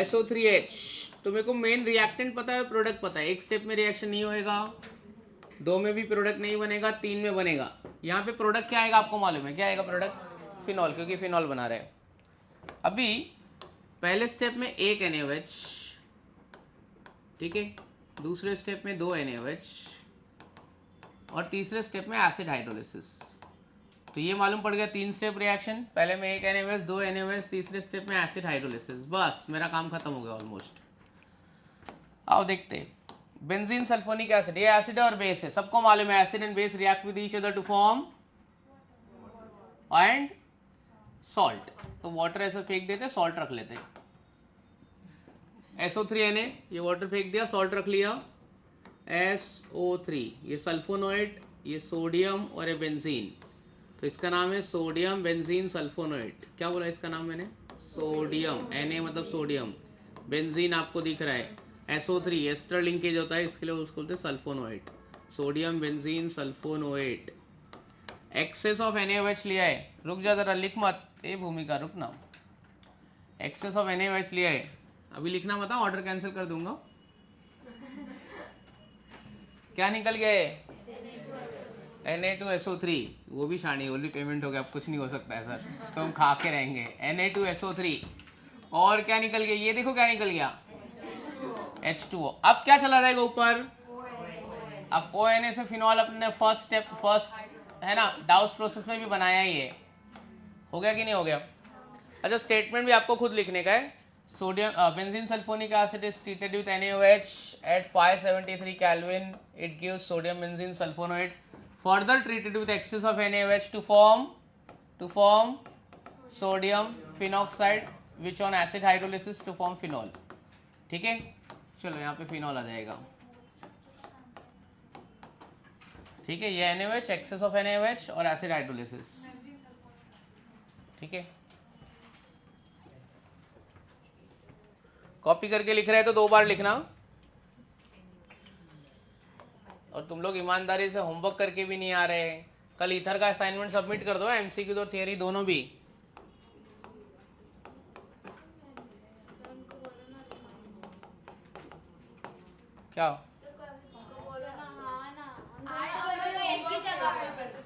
SO3H। तो मेरे को मेन रिएक्टेंट पता है, प्रोडक्ट पता है। 1 स्टेप में रिएक्शन नहीं होएगा, 2 में भी प्रोडक्ट नहीं बनेगा, 3 में बनेगा। यहाँ पे प्रोडक्ट क्या आएगा आपको मालूम है? क्या आएगा प्रोडक्ट? फिनॉल, क्योंकि फिनॉल बना रहे हैं। अभी पहले स्टेप में 1 NaOH, ठीक है, दूसरे स्टेप में 2 NaOH और तीसरे स्टेप में एसिड हाइड्रोलिसिस। तो ये मालूम पड़ गया 3 स्टेप रिएक्शन। पहले में 1 NaOH, 2 NaOH, तीसरे स्टेप में एसिड हाइड्रोलिसिस। बस मेरा काम खत्म हो गया ऑलमोस्ट। आओ देखते हैं। बेंजीन सल्फोनिक एसिड, ये एसिड और बेस है, सबको मालूम है। Acid and base react with each other to form and salt. तो वाटर ऐसा फेंक देते, सॉल्ट रख लेते। SO3Na, ये वाटर फेंक दिया, सॉल्ट रख लिया। SO3, ये सल्फोनोएट, ये सोडियम और ये बेंजीन। तो इसका नाम है सोडियम बेंजीन सल्फोनोएट। क्या बोला इसका नाम मैंने? सोडियम। Na मतलब सोडियम, बेंजीन आपको दिख रहा है। SO3 एस्टर लिंकेज होता है, इसके लिए उसको बोलते हैं sulphonate. Sodium benzene sulphonate. Excess of NaOH लिया है। रुक जा जरा, लिख मत, ए भूमिका रुक ना। एक्सेस ऑफ NaOH लिया है, अभी लिखना मत, ऑर्डर कैंसिल कर दूंगा। क्या निकल गए? Na2SO3। वो भी शानी, वो भी पेमेंट हो गया, अब कुछ नहीं हो सकता है सर, तो हम खा के रहेंगे। Na2SO3 और क्या निकल गया? ये देखो क्या निकल गया, H2O। अब क्या चला जाएगा ऊपर? अब ONA से फिनॉल अपने फर्स्ट है ना, डाउस प्रोसेस में भी बनाया ही है। हो गया कि नहीं हो गया? अच्छा स्टेटमेंट भी आपको खुद लिखने का है। Sodium benzene sulphonic acid is treated with NaOH at 573 Kelvin. It gives sodium benzene sulfonoate. Further treated with excess of NaOH to form sodium phenoxide, which on acid hydrolysis to form phenol. ठीक है, चलो यहाँ पे phenol आ जाएगा। ठीक है, ये NaOH, access of NaOH और एसिड हाइड्रोलिसिस। ठीक है, कॉपी करके लिख रहे हैं तो 2 बार लिखना। और तुम लोग ईमानदारी से होमवर्क करके भी नहीं आ रहे। कल ईथर का असाइनमेंट सबमिट कर दो, एमसीक्यू और थियरी दोनों भी। क्या?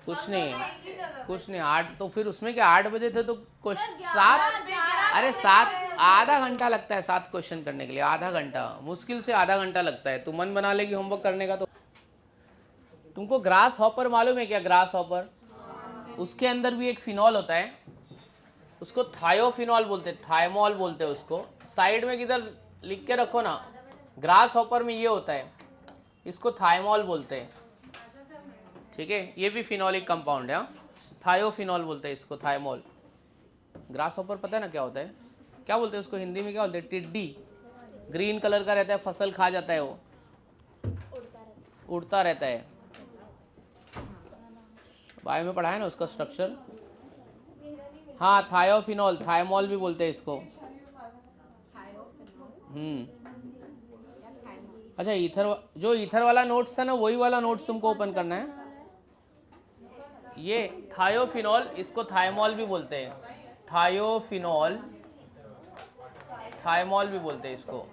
कुछ नहीं 8 तो फिर उसमें क्या 8 बजे थे तो कुछ 7, अरे 7 आधा घंटा लगता है 7 क्वेश्चन करने के लिए। आधा घंटा, मुश्किल से आधा घंटा लगता है। तू मन बना लेगी होमवर्क करने का तो। तुमको ग्रास हॉपर मालूम है क्या? ग्रास हॉपर, उसके अंदर भी एक फिनॉल होता है, उसको थायोफिनॉल बोलते हैं, थायमॉल बोलते हैं उसको। साइड में किधर लिख के रखो ना, ग्रास हॉपर में ये होता है, इसको थायमॉल बोलते हैं। ठीक है, ये भी फिनॉलिक कंपाउंड है, थायोफिनॉल बोलते हैं इसको, थायमॉल। ग्रास हॉपर पता है ना क्या होता है? क्या बोलते हैं उसको हिंदी में? क्या बोलते हैं? टिड्डी। ग्रीन कलर का रहता है, फसल खा जाता है, वो उड़ता रहता है। बायो में पढ़ा है ना उसका स्ट्रक्चर। हाँ, थायोफिनॉल, थायमॉल भी बोलते हैं इसको। अच्छा, जो ईथर वाला नोट्स था ना, वही वाला नोट्स तुमको ओपन करना है। ये थायोफिनॉल, इसको थायमॉल भी बोलते हैं। थायोफिनॉल, थायमॉल भी बोलते हैं इसको।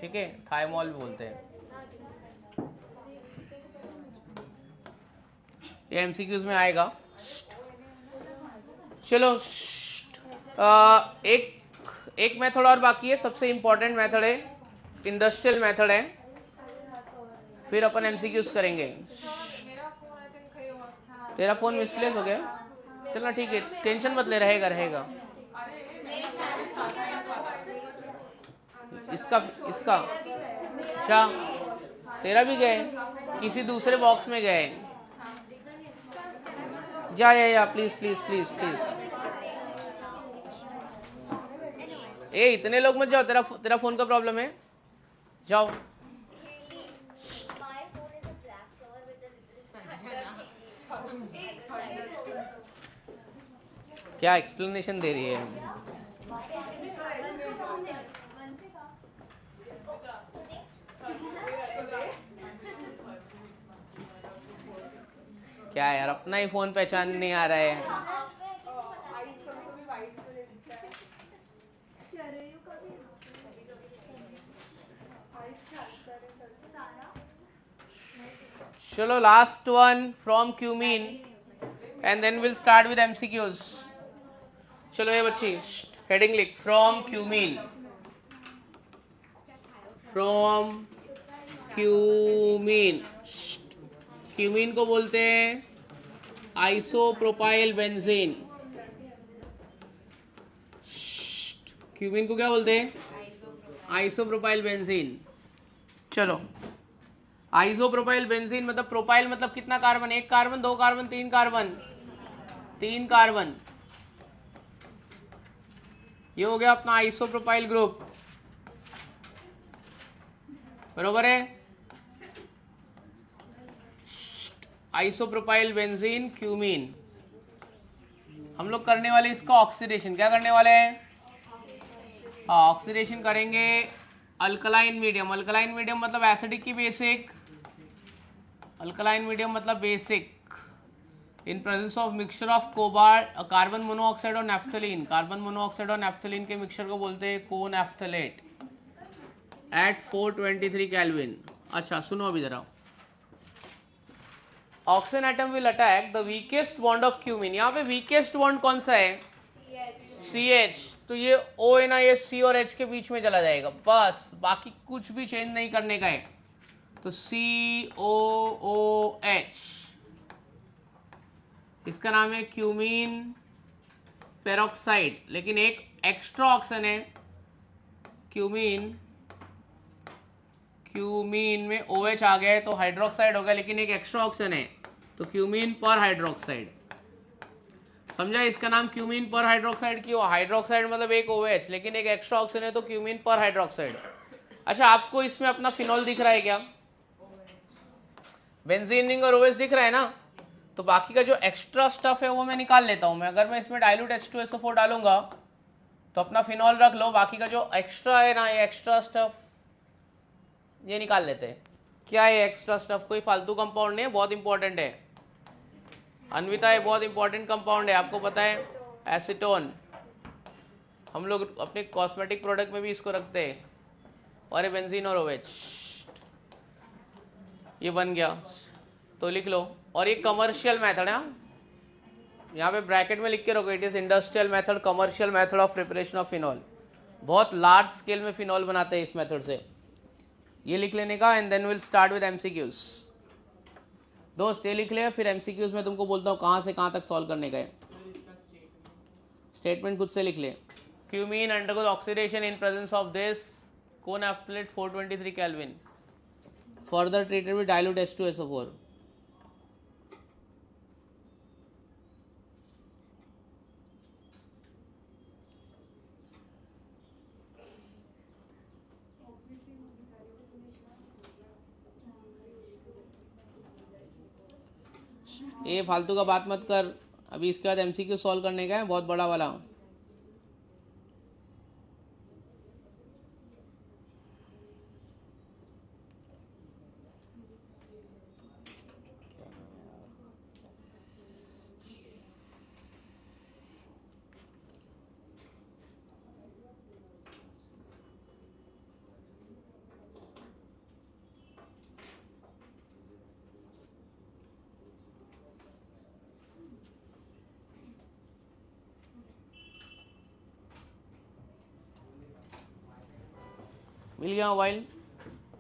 ठीक है, थायमॉल भी बोलते हैं। ये एमसीक्यूज में आएगा। चलो एक मेथड और बाकी है, सबसे इंपॉर्टेंट मेथड है, इंडस्ट्रियल मेथड है, फिर अपन एमसीक्यूज करेंगे। तेरा फोन मिसप्लेस हो गया, चलना ठीक है, टेंशन मत ले, रहेगा रहेगा। इसका इसका अच्छा, तेरा भी गए, किसी दूसरे बॉक्स में गए, जा या प्लीज प्लीज प्लीज प्लीज। ए इतने लोग मत जाओ, तेरा फोन का प्रॉब्लम है, जाओ। क्या एक्सप्लेनेशन दे रही है? क्या यार, अपना ही फोन पहचान नहीं आ रहा है। चलो last one from cumene and then will start with MCQs. चलो ये बच्ची हेडिंग लिख, from cumene, from cumene. Cumene को बोलते हैं आइसोप्रोपाइल बेंजीन। क्यूमीन को क्या बोलते हैं? Isopropyl benzene. चलो, आइसोप्रोपाइल बेंजीन मतलब प्रोपाइल मतलब कितना कार्बन? एक कार्बन, दो कार्बन, तीन कार्बन, तीन कार्बन। ये हो गया अपना आइसोप्रोपाइल ग्रुप, बरोबर है? Isopropyl benzene cumene. हम लोग करने वाले इसका ऑक्सीडेशन, क्या करने वाले हैं? ऑक्सीडेशन करेंगे अल्कलाइन मीडियम। अल्कलाइन मीडियम मतलब एसिडिक की बेसिक, अल्कलाइन मीडियम मतलब basic, in presence of mixture of cobalt, carbon monoxide और नेफ्थलीन। कार्बन मोनोऑक्साइड और नेफ्थलीन के मिक्सचर को बोलते हैं कोनेफ्थलेट एट 423 केल्विन। अच्छा सुनो अभी जरा, oxygen atom will attack the weakest bond of cumene. यहाँ पे वीकेस्ट बॉन्ड कौन सा है? CH। तो ये O है ना, ये C और H के बीच में चला जाएगा, बस, बाकी कुछ भी चेंज नहीं करने का है। तो COOH, इसका नाम है क्यूमीन पेरोक्साइड, लेकिन एक एक्स्ट्रा ऑक्सीजन है क्यूमीन में OH आ गया है तो हाइड्रोक्साइड हो गया, लेकिन एक एक्स्ट्रा ऑक्सीजन है तो क्यूमीन पर हाइड्रोक्साइड। समझा? इसका नाम क्यूमीन पर हाइड्रोक्साइड क्यों? हाइड्रोक्साइड मतलब एक OH, लेकिन एक एक्स्ट्रा ऑक्सीजन है तो क्यूमीन पर हाइड्रोक्साइड। अच्छा, आपको इसमें अपना फिनॉल दिख रहा है क्या? बेंजीन रिंग और OH दिख रहा है ना? तो बाकी का जो एक्स्ट्रा स्टफ है वो मैं निकाल लेता हूं। मैं अगर मैं इसमें डाइल्यूट H2SO4 डालूंगा तो अपना फिनॉल रख लो, बाकी का जो एक्स्ट्रा है ना, ये एक्स्ट्रा स्टफ ये निकाल लेते हैं। क्या है एक्स्ट्रा स्टफ? कोई फालतू कंपाउंड नहीं है, बहुत इंपॉर्टेंट है अन्विता, ये बहुत इंपॉर्टेंट कंपाउंड है, आपको पता है? एसीटोन। हम लोग अपने कॉस्मेटिक प्रोडक्ट में भी इसको रखते हैं। और ये बेंजीन और OH, ये बन गया तो लिख लो। और ये कमर्शियल मेथड है, यहाँ पे ब्रैकेट में लिख के रखो, it is industrial method, commercial method of preparation of phenol. बहुत लार्ज स्केल में फिनॉल बनाते हैं इस मेथड से, ये लिख लेने का। And then will start with MCQs. दोस्त ये लिख ले, फिर एमसीक्यूज में तुमको बोलता हूँ कहाँ से कहाँ तक सॉल्व करने का है। स्टेटमेंट खुद से लिख ले। Cumene undergoes oxidation in presence of this कोनेफ्थलेट 423 kelvin, further treated with dilute H2SO4। ये फालतू का बात मत कर, अभी इसके बाद एमसीक्यू सॉल्व करने का है, बहुत बड़ा वाला। मिल गया मोबाइल?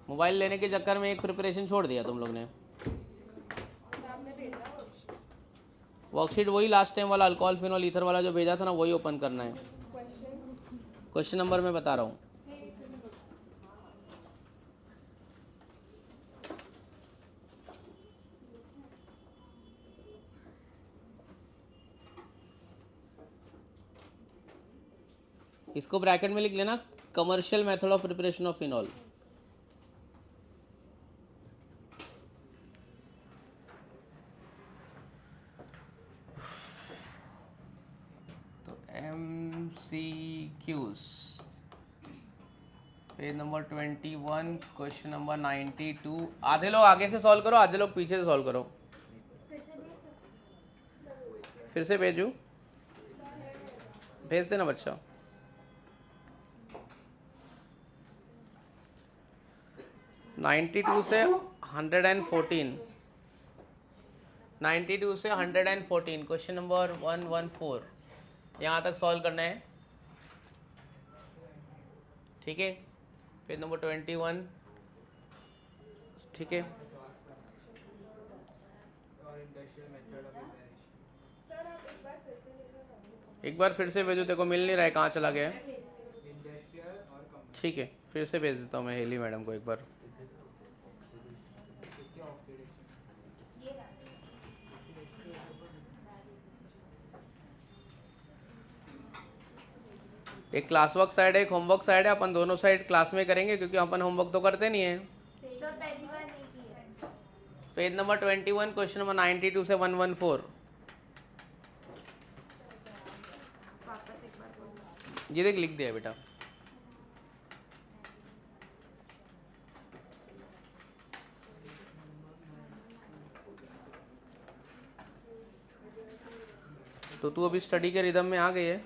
मोबाइल लेने के चक्कर में एक प्रिपरेशन छोड़ दिया तुम लोग ने। वर्कशीट वही लास्ट टाइम वाला अल्कोहल फिनॉल ईथर वाला जो भेजा था ना, वही ओपन करना है। क्वेश्चन नंबर मैं बता रहा हूँ। इसको ब्रैकेट में लिख लेना, commercial method of preparation of phenol. तो MCQs page number 21 question number 92। आधे लोग आगे से सॉल्व करो, आधे लोग पीछे से सॉल्व करो। फिर से भेजू? भेज देना बच्चा। (92) से 114, 92 से 114 क्वेश्चन नंबर 114 यहाँ तक सॉल्व करना है। ठीक है, पेज नंबर 21। ठीक है, एक बार फिर से भेजो, देखो मिल नहीं रहा है, कहाँ चला गया है। ठीक है, फिर से भेज देता हूँ मैं हेली मैडम को एक बार। एक क्लास वर्क साइड है, एक होमवर्क साइड है। अपन दोनों साइड क्लास में करेंगे क्योंकि अपन होमवर्क तो करते नहीं है। पेज नंबर 21 क्वेश्चन नंबर 92 से 114। ये देख लिख दिया बेटा। तो तू अभी स्टडी के रिदम में आ गई है,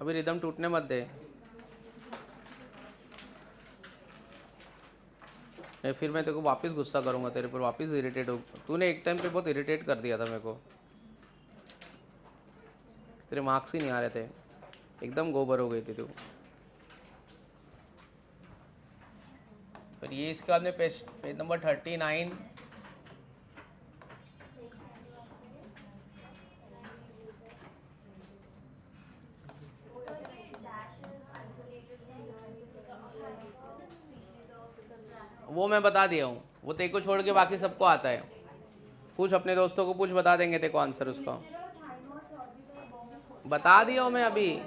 अभी रिदम टूटने मत दे। नहीं फिर मैं तेरे को वापस गुस्सा करूंगा, तेरे पर वापस इरिटेट हो। तूने एक टाइम पे बहुत इरिटेट कर दिया था मेरे को, तेरे मार्क्स ही नहीं आ रहे थे, एकदम गोबर हो गई थी तू। फिर ये इसके बाद में पेज नंबर 39। वो मैं बता दिया हूँ, वो तेरे को छोड़ के बाकी सबको आता है। पूछ अपने दोस्तों को, पूछ, बता देंगे तेरे को आंसर उसका। बता दिया हूँ मैं अभी।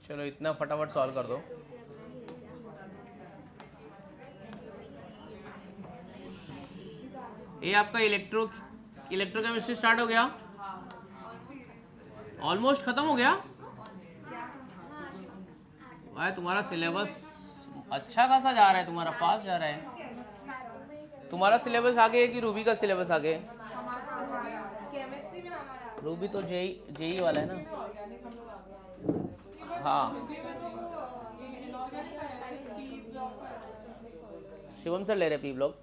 चलो इतना फटाफट सॉल्व कर दो। ये आपका इलेक्ट्रोकेमिस्ट्री स्टार्ट हो गया, ऑलमोस्ट खत्म हो गया। भाई तुम्हारा सिलेबस अच्छा खासा जा रहा है, तुम्हारा फास्ट जा रहा है। तुम्हारा सिलेबस आगे है कि रूबी का सिलेबस आगे है? रूबी तो जेई वाला है ना। हाँ, शिवम सर ले रहे पी ब्लॉक।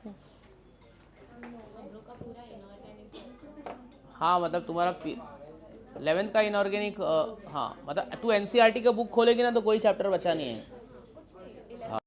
हाँ मतलब तुम्हारा 11th का इनऑर्गेनिक। हाँ मतलब तू एनसीईआरटी का बुक खोलेगी ना तो कोई चैप्टर बचा नहीं है।